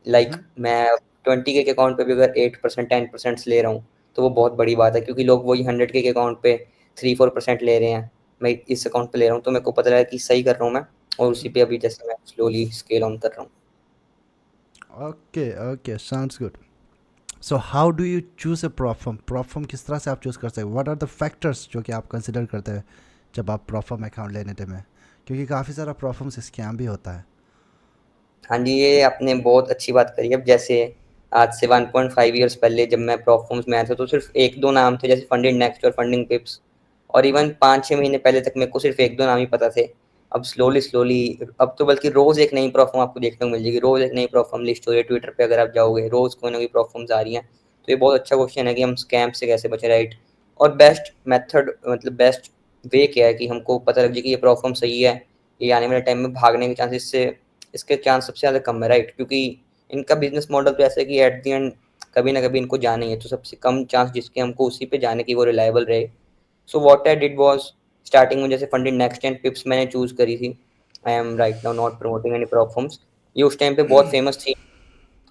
लाइक मैं 20 के अकाउंट पे भी अगर 8% 10% ले रहा हूँ, तो वो बहुत बड़ी बात है, क्योंकि लोग वही 100 के अकाउंट पे 3-4% ले रहे हैं। मैं इस अकाउंट पे ले रहा हूँ, तो मेरे को पता लगा कि सही कर रहा हूँ मैं, और उसी पे अभी जैसे मैं स्लोली स्केल ऑन कर रहा हूँ। Okay okay, sounds good. So how do you choose a prop firm? Prop firm किस तरह से आप चूज़ कर सकते हैं? व्हाट आर द फैक्टर्स जो कि आप कंसिडर करते हैं जब आप प्रॉफर्म अकाउंट लेने में? क्योंकि काफ़ी सारा प्रॉफर्म से स्कैम भी होता है। हाँ जी, ये आपने बहुत अच्छी बात करी। अब जैसे आज से 1.5 ईयर्स पहले जब मैं प्रोफॉर्म्स में आया था, तो सिर्फ़ 1-2 नाम थे, जैसे फंडिंग नेक्स्ट और फंडिंग पिप्स, और इवन 5-6 महीने पहले तक मेरे को सिर्फ़ 1-2 नाम ही पता थे। अब स्लोली अब तो बल्कि रोज़ एक नई प्रोफॉर्म आपको देखने को मिल जाएगी, रोज़ एक नई प्रोफॉर्म लिस्ट हो रही है ट्विटर पे, अगर आप जाओगे, रोज़ कोई ना कोई प्रोफॉर्म्स आ रही हैं। तो ये बहुत अच्छा क्वेश्चन है कि हम स्कैम से कैसे बचें, राइट? और बेस्ट मेथड, मतलब बेस्ट वे क्या है कि हमको पता लग जाए कि ये प्रोफॉर्म सही है, ये आने वाले टाइम में भागने के चांसेस से इसके चांस सबसे ज़्यादा कम है, राइट। क्योंकि इनका बिजनेस मॉडल तो ऐसा है कि एट द एंड कभी ना कभी इनको जाना ही है, तो सबसे कम चांस जिसके हमको उसी पे जाने की वो रिलायबल रहे। सो what I did was, starting में जैसे फंडेड नेक्स्ट एंड पिप्स मैंने चूज करी थी। I am right now not promoting any platforms. ये उस टाइम पे बहुत फेमस थी,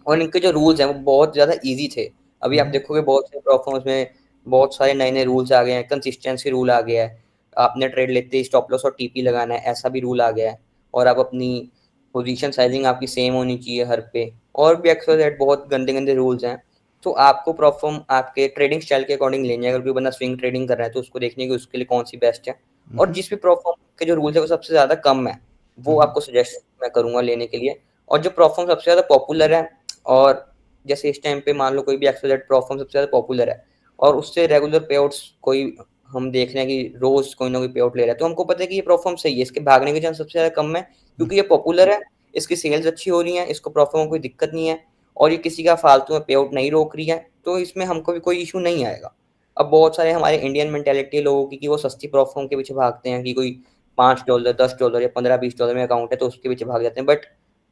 और इनके जो रूल्स हैं वो बहुत ज़्यादा ईज़ी थे। अभी आप देखोगे बहुत से प्लेटफ़ॉर्म्स में बहुत सारे नए-नए रूल्स आ गए हैं, कंसिस्टेंसी रूल आ गया है। आपने ट्रेड लेते ही स्टॉप लॉस और टीपी लगाना है, ऐसा भी रूल आ गया है। और आप अपनी पोजीशन साइज़िंग आपकी सेम होनी चाहिए हर पे, और भी एक्स वाई जेड बहुत गंदे-गंदे रूल्स हैं। तो आपको प्लेटफ़ॉर्म आपके ट्रेडिंग स्टाइल के अकॉर्डिंग लेनी है। अगर कोई बंदा स्विंग ट्रेडिंग कर रहा है, तो उसको देखनी है कि उसके लिए कौन-सी बेस्ट है। और जिस भी प्लेटफ़ॉर्म के जो रूल्स है वो सबसे ज़्यादा कम है, वो आपको सजेस्ट मैं करूँगा लेने के लिए। और जो प्लेटफ़ॉर्म सबसे ज़्यादा पॉपुलर है, और जैसे इस टाइम पे मान लो कोई भी एक्सवाइजेड प्लेटफॉर्म सबसे ज़्यादा पॉपुलर है और उससे रेगुलर पे आउट्स कोई हम देख रहे हैं कि रोज कोई ना कोई पे आउट ले रहा है, तो हमको पता है कि ये प्लेटफॉर्म सही है, इसके भागने के चांस सबसे ज़्यादा कम है क्योंकि ये पॉपुलर है, इसकी सेल्स अच्छी हो रही है, इसको प्लेटफॉर्म में कोई दिक्कत नहीं है और ये किसी का फालतू में पे आउट नहीं रोक रही है, तो इसमें हमको भी कोई इशू नहीं आएगा। अब बहुत सारे हमारे इंडियन मेंटालिटी है लोगों की कि वो सस्ती प्लेटफॉर्म के पीछे भागते हैं कि कोई $5 $10 या $15-20 में अकाउंट है तो उसके पीछे भाग जाते हैं, बट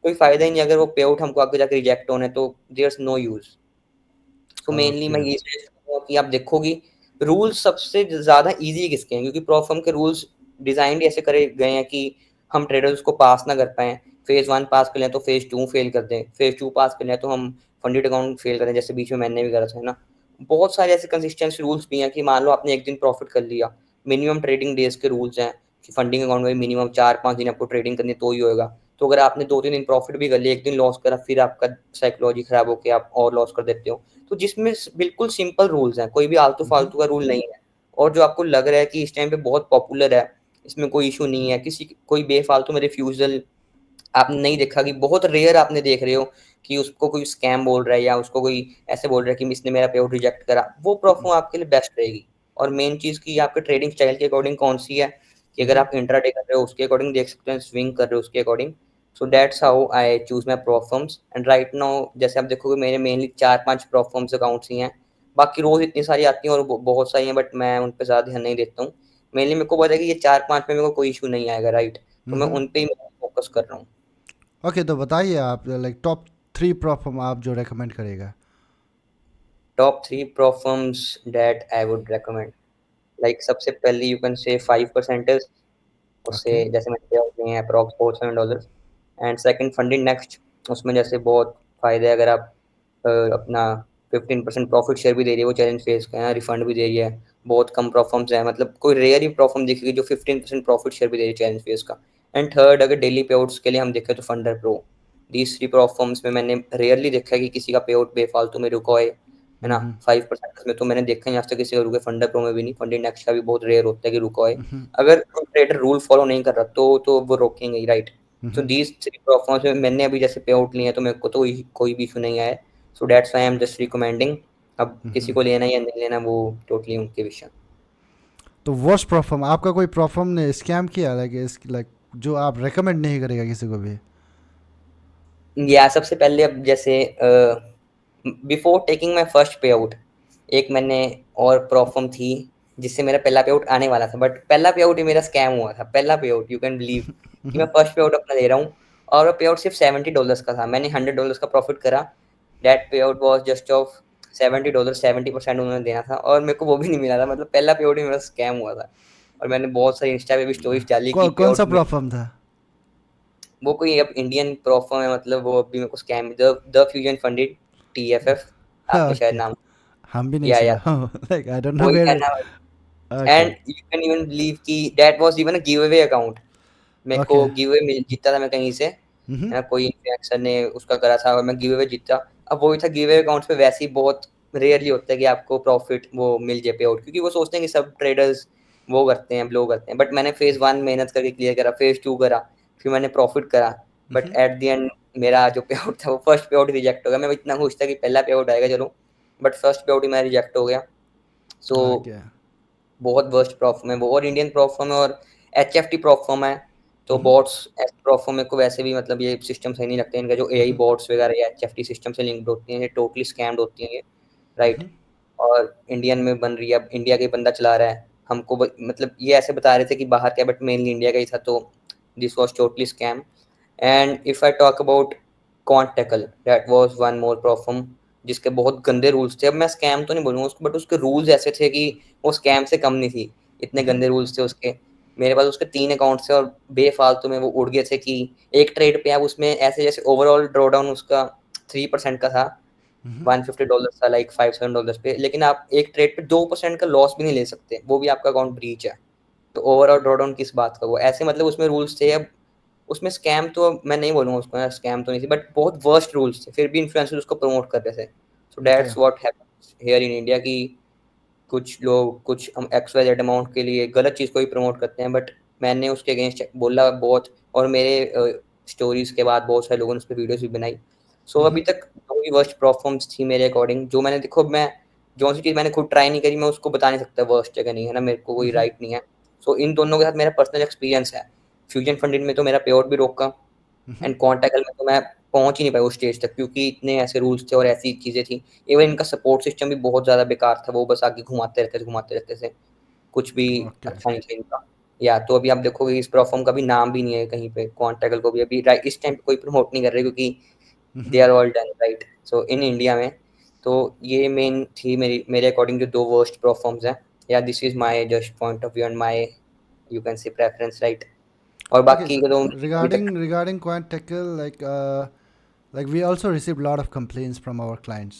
कोई फायदा ही नहीं अगर वो पे आउट हमको आगे जाके रिजेक्ट होने, तो देयर नो यूज। तो मेनली ओके। मैं ये सजेस्ट करूँगा कि आप देखोगी रूल्स सबसे ज़्यादा ईज़ी किसके हैं, क्योंकि प्रॉ फर्म के रूल्स डिज़ाइन ऐसे करे गए हैं कि हम ट्रेडर्स उसको पास ना कर पाएँ। फेज़ 1 पास कर लें तो फेज़ 2 फेल कर दें, फेज़ 2 पास कर लें तो हम फंडेड अकाउंट फेल करें, जैसे बीच में मैंने भी करा था, है ना? बहुत सारे ऐसे कंसिस्टेंसी रूल्स भी हैं कि मान लो आपने एक दिन प्रॉफिट कर लिया, मिनिमम ट्रेडिंग डेज़ के रूल्स हैं कि फंडिंग अकाउंट में मिनिमम 4-5 दिन आपको ट्रेडिंग करनी है तो ही होएगा। तो अगर आपने 2-3 दिन प्रॉफिट भी कर लिया, 1 दिन लॉस करा, फिर आपका साइकोलॉजी खराब होके आप और लॉस कर देते हो। तो जिसमें बिल्कुल सिंपल रूल्स हैं, कोई भी आलतू फालतू का रूल नहीं है और जो आपको लग रहा है कि इस टाइम पे बहुत पॉपुलर है, इसमें कोई इशू नहीं है, कोई बेफालतू में रिफ्यूजल आपने नहीं देखा, कि बहुत रेयर आपने देख रहे हो कि उसको कोई स्कैम बोल रहा है या उसको कोई ऐसे बोल रहा है कि इसने मेरा पे आउट रिजेक्ट करा, वो प्लेटफॉर्म आपके लिए बेस्ट रहेगी। और मेन चीज़ कि आपके ट्रेडिंग स्टाइल के अकॉर्डिंग कौन सी है, कि अगर आप इंट्राडे कर रहे हो उसके अकॉर्डिंग देख सकते हैं, स्विंग कर रहे हो उसके according. So that's how I choose my platforms and right now जैसे आप देखोगे मेरे मेनली 4-5 प्लेटफॉर्म्स अकाउंट्स ही हैं। बाकी रोज इतनी सारी आती हैं और बहुत सारी हैं, बट मैं उन पे ज़्यादा ध्यान नहीं देता हूँ। मेनली मेरे को पता है कि ये 4-5 में मेरे को कोई इशू नहीं आएगा, राइट? तो मैं उन पे ही फोकस कर रहा हूँ। ओके, तो बताइए आप लाइक टॉप 3 प्लेटफॉर्म आप जो रेकमेंड करेगा। Top 3 platforms that I would recommend, like सबसे पहले यू कैन से 5% उससे ओके। जैसे मैंने किया होते हैं approx $400 and second funding next, उसमें जैसे बहुत फायदे है, अगर आप अपना 15% प्रॉफिट शेयर भी दे रही है, वो चैलेंज फेज का है, रिफंड भी दे रही है, बहुत कम प्लेटफॉर्म्स है, मतलब कोई रेयर ही प्लेटफॉर्म दिखेगी जो 15% प्रॉफिट शेयर भी दे रही है चैलेंज फेज का। एंड थर्ड अगर डेली पे आउट्स के लिए हम देखें तो फंडर प्रो। दीज 3 प्लेटफॉर्म्स में मैंने रेयरली देखा है कि किसी का पे आउट बेफालतू में रुका है ना, 5% में तो मैंने देखा नहीं आज तक किसी का रुके, फंडर प्रो में भी नहीं, फंडिंग नेक्स्ट का भी बहुत रेयर होता है कि रुका है। अगर कोई ट्रेडर रूल फॉलो नहीं कर रहा तो वो रोकेंगे ही, राइट? तो दीज 3 प्लेटफॉर्म्स में मैंने अभी जैसे पे आउट लिए हैं तो मेरे को तो कोई भी इशू नहीं आया है। So that's why I am just recommending. अब किसी को लेना या नहीं लेना वो टोटली उनके विषय। तो वर्स्ट प्लेटफॉर्म आपका, कोई प्लेटफॉर्म ने स्कैम किया लाइक जो आप रेकमेंड नहीं करेगा किसी को भी। या सबसे पहले अब जैसे बिफोर टेकिंग माय फर्स्ट पे आउट, एक मैंने और प्लेटफॉर्म थी जिससे मेरा पहला पे आउट आने वाला था, बट पहला पे आउट ही मेरा स्कैम हुआ था। पहला पे आउट, यू कैन बिलीव कि मैं फर्स्ट पे आउट अपना ले रहा हूँ और पे आउट सिर्फ $70 का था, मैंने $100 का प्रॉफिट करा। दैट पे आउट वाज जस्ट ऑफ $70, 70% उन्होंने देना था और मेरे को वो भी नहीं मिला था, मतलब पहला पे आउट ही मेरा स्कैम हुआ था। और मैंने बहुत सारी इंस्टा पे भी स्टोरीज डाली कि पे कौन सा आउट में प्लेटफॉर्म था? वो कोई अब इंडियन प्रोफर्म है, मतलब वो अभी मेरे को scam the fusion funded, TFF, आपने शायद ओके। नाम, हम भी नहीं या सुना लाइक आई डोंट नो वही है वेयर। ना। Okay. And you can even believe कि that was even a giveaway account. मेरे को ओके। गिव अवे मिल जीता था मैं कहीं से, है ना, कोई इन्फ्लुएंसर ने उसका करा था और मैं गिव अवे जीता। अब वही था, गिव अवे अकाउंट्स पे वैसे ही बहुत रेयरली होता है कि आपको प्रॉफिट वो मिल जाए पे आउट, क्योंकि वो सोचते हैं कि सब ट्रेडर्स वो करते हैं, ब्लो करते हैं, बट मैंने फेज 1 मेहनत करके क्लियर करा, फेज 2 करा, फिर मैंने प्रॉफिट करा, बट एट द एंड मेरा जो पे आउट था वो फर्स्ट पे आउट रिजेक्ट हो गया। मैं इतना खुश था कि पहला पे आउट आएगा चलो, बट फर्स्ट पे आउट ही मेरा रिजेक्ट हो गया। So okay. बहुत वर्स्ट प्लेटफॉर्म है वो, और इंडियन प्लेटफॉर्म है और HFT प्लेटफॉर्म है। तो बॉट्स ऐसे प्लेटफॉर्म मेरे को वैसे भी, मतलब ये सिस्टम सही नहीं लगते इनका, जो AI बॉट्स वगैरह या HFT सिस्टम से लिंक्ड होती हैं, ये टोटली स्कैम्ड होती हैं ये, राइट? और इंडियन में बन रही है, अब इंडिया का ही बंदा चला रहा है, हमको मतलब ये ऐसे बता रहे थे कि बाहर का है बट मेनली इंडिया का ही था, तो this was totally scam. And if I talk about Quantacle, that was one more platform जिसके बहुत गंदे रूल्स थे। अब मैं स्कैम तो नहीं बोलूँगा उसको, बट उसके रूल्स ऐसे थे कि वो स्कैम से कम नहीं थी, इतने गंदे रूल्स थे उसके। मेरे पास उसके 3 अकाउंट्स थे और बेफालतू में वो उड़ गए थे कि एक ट्रेड पे आप उसमें ऐसे, जैसे ओवरऑल ड्रॉडाउन उसका 3% का था, $150 था, लाइक $5-7 पे, लेकिन आप एक ट्रेड पे 2% का लॉस भी नहीं ले सकते, वो भी आपका अकाउंट ब्रीच है। तो ओवरऑल ड्रॉडाउन किस बात का, वो ऐसे मतलब उसमें रूल्स थे। अब उसमें स्कैम तो मैं नहीं बोलूँगा उसको यार, स्कैम तो नहीं थी, बट बहुत वर्स्ट रूल्स थे, फिर भी इन्फ्लुएंसर्स उसको प्रमोट कर रहे थे। So okay. That's what happens here in India, कि कुछ लोग कुछ हम XYZ अमाउंट के लिए गलत चीज़ को ही प्रमोट करते हैं, बट मैंने उसके अगेंस्ट बोला बहुत, और मेरे स्टोरीज के बाद बहुत सारे लोगों ने उस पर वीडियोस भी बनाई। सो अभी तक 2 ही वर्स्ट परफॉर्म्स थी मेरे अकॉर्डिंग, जो मैंने देखो मैं जो-सी चीज़ मैंने खुद ट्राई नहीं करी, मैं उसको बता नहीं सकता वर्स्ट है कि नहीं, है ना? मेरे को कोई राइट नहीं है। सो इन दोनों के साथ मेरा पर्सनल एक्सपीरियंस है। फ्यूजन फंडिंग में तो मेरा पेआउट भी रोका एंड क्वांटागल में तो मैं पहुँच ही नहीं पाया उस स्टेज तक, क्योंकि इतने ऐसे रूल्स थे और ऐसी चीज़ें थी। इवन इनका सपोर्ट सिस्टम भी बहुत ज़्यादा बेकार था, वो बस आगे घुमाते रहते थे। कुछ भी ओके। अच्छा नहीं था इनका। या तो अभी आप देखोगे इस प्लेटफ़ॉर्म का भी नाम भी नहीं है कहीं पे, क्वांटागल को भी अभी इस टाइम पे कोई प्रमोट नहीं कर रहे, क्योंकि they are all done right. So in India में तो ये मेन थी मेरे अकॉर्डिंग जो 2 वर्स्ट प्लेटफ़ॉर्म्स हैं। या this is my just point of view and my you can से प्रेफरेंस राइट। और Okay, बाकी so के तो अभी तक regarding Quant Tackle, like we also received a lot of complaints from our clients.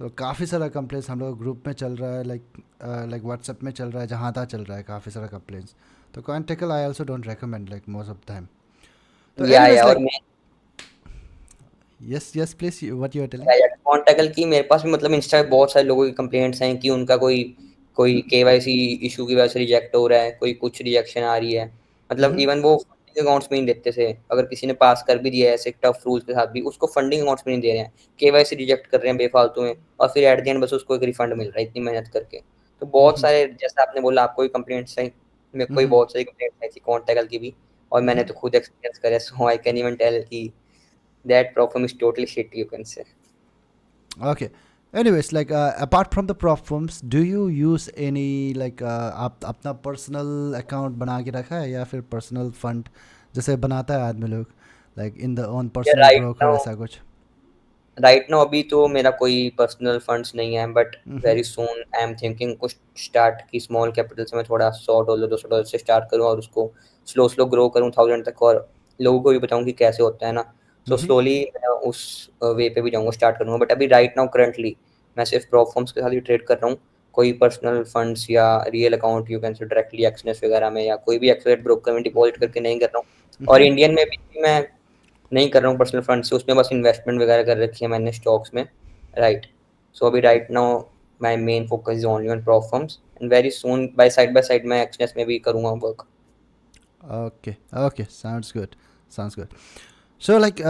तो काफ़ी सारा कंप्लेंट्स हम लोग ग्रुप में चल रहा है, लाइक व्हाट्सएप में चल रहा है, जहाँ तहाँ चल रहा है काफ़ी सारा कंप्लेंट्स। तो Quant Tackle I also don't recommend like most of time. तो या एनीवेज और लाइक मैं yes yes please what you are telling. या कॉन्टैगल की मेरे पास भी मतलब इंस्टा पे बहुत सारे लोगों की कंप्लेंट्स हैं कि उनका कोई कोई केवाईसी इशू की वजह से रिजेक्ट हो रहा है, कोई कुछ रिजेक्शन आ रही है। मतलब इवन वो फंडिंग अकाउंट्स में नहीं देते थे, अगर किसी ने पास कर भी दिया है ऐसे टफ रूल्स के साथ भी, उसको फंडिंग अकाउंट्स में नहीं दे रहे हैं, केवाईसी रिजेक्ट कर रहे हैं बेफालतू में, और फिर एट द एंड बस उसको एक रिफंड मिल रहा है इतनी मेहनत करके। तो बहुत सारे, जैसा आपने बोला आपको भी कंप्लेंट्स हैं, मेरे को भी बहुत सारी कंप्लेंट्स आई थी कॉन्टैगल की भी, और मैंने तो खुद एक्सपीरियंस करा, सो आई कैन इवन टेल कि that platform is totally shit you can से। Okay. Anyways, apart from the prop firms, do you use any आप अपना पर्सनल अकाउंट बना के रखा है या फिर पर्सनल फंड जैसे बनाता है आदमी लोग, लाइक इन द ओन या पर्सनल ब्रोकर ऐसा कुछ? राइट नाउ अभी तो मेरा कोई पर्सनल फंड्स नहीं है, but very soon I am thinking कुछ स्टार्ट की स्मॉल कैपिटल से मैं थोड़ा $100 $200 से स्टार्ट करूँ और उसको स्लो स्लो ग्रो करूँ 1000 तक, और लोगों को भी बताऊँ कि कैसे होता है ना। सो स्लोली मैं उस वे पे भी जाऊँगा, स्टार्ट करूँगा, बट अभी राइट नाउ करंटली मैं सिर्फ प्लेटफॉर्म्स के साथ ही ट्रेड कर रहा हूँ। कोई पर्सनल फंड्स या रियल अकाउंट यू कैन से डायरेक्टली एक्सनेस वगैरह में या कोई भी एक्सलेट ब्रोकर में डिपॉजिट करके नहीं कर रहा हूँ। और इंडियन में भी मैं नहीं कर रहा हूँ पर्सनल फंड से, उसमें बस इन्वेस्टमेंट वगैरह कर रखी है मैंने स्टॉक्स में राइट। सो अभी right now my main focus is only on prop firms and very soon by side मैं एक्सनेस में भी करूँगा work. Okay okay, sounds good, sounds good. So like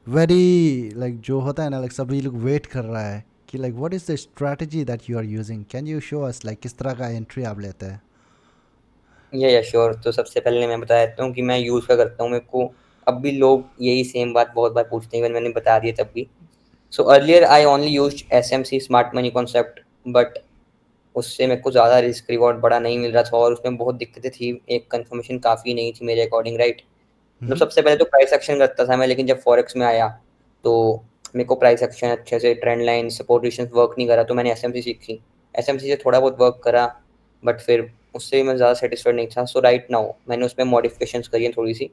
very like जो होता है ना, लाइक सभी लोग वेट कर रहा है कि like what is the strategy that you are using, can you show us like किस तरह का एंट्री आप लेते हैं? या श्योर। तो सबसे पहले मैं बता देता हूँ कि मैं यूज़ क्या करता हूँ। मेरे को अब भी लोग यही सेम बात बहुत बार पूछते हैं, इवन मैंने बता दिया तब भी। So earlier I only used SMC smart money concept, but उससे मेरे को ज़्यादा रिस्क रिवॉर्ड बड़ा नहीं मिल रहा था और उसमें बहुत दिक्कतें थी, एक कंफर्मेशन काफ़ी नहीं थी मेरे अकॉर्डिंग राइट। मतलब सबसे पहले तो प्राइस एक्शन करता था मैं, लेकिन जब फॉरेक्स में आया तो मेरे को प्राइस एक्शन अच्छे से, trend line, support resistance work नहीं करा, तो मैंने एसएमसी सीखी। एसएमसी से थोड़ा बहुत वर्क करा, बट फिर उससे मैं ज़्यादा सेटिस्फाइड नहीं था। सो राइट नाउ मैंने उसमें मॉडिफिकेशंस करी हैं थोड़ी सी।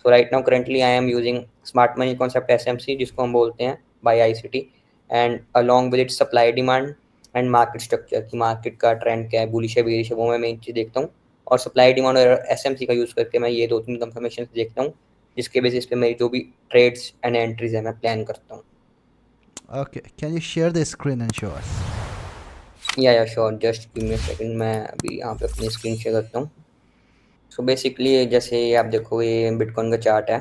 So right now currently I am using smart money concept SMC, जिसको हम बोलते हैं by ICT, and along with it supply demand and market structure, कि मार्केट का ट्रेंड क्या है, बुलिश है बेरिश है, वो मैं मेन चीज़ देखता हूँ। और सप्लाई डिमांड और एसएमसी का यूज़ करके मैं ये 2-3 कंफर्मेशन देखता हूँ, जिसके बेसिस पे मेरी जो भी ट्रेड्स एंड एंट्रीज है मैं प्लान करता हूँ। Okay, can you share the screen and show us? Yeah sure, just give me a second, मैं अभी यहाँ पे अपनी स्क्रीन शेयर करता हूँ। सो बेसिकली जैसे आप देखोगे ये बिटकॉइन का चार्ट है।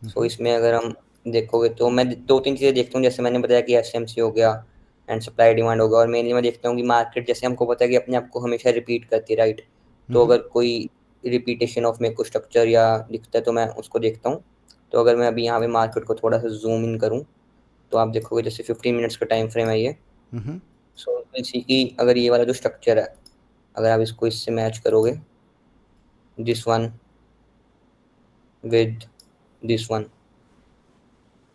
सो इसमें अगर हम देखोगे तो मैं 2-3 चीज़ें देखता हूँ, जैसे मैंने बताया कि एसएमसी हो गया एंड सप्लाई डिमांड होगा, और मेनली मैं देखता हूँ कि मार्केट, जैसे हमको पता है कि अपने आप को हमेशा रिपीट करती है राइट। तो अगर कोई रिपीटेशन ऑफ मेरे को स्ट्रक्चर या दिखता है तो मैं उसको देखता हूँ। तो अगर मैं अभी यहाँ पे मार्केट को थोड़ा सा जूम इन करूँ तो आप देखोगे जैसे 15 मिनट्स का टाइम फ्रेम है ये। सो इसी की अगर ये वाला जो स्ट्रक्चर है, अगर आप इसको इससे मैच करोगे, this one with this one,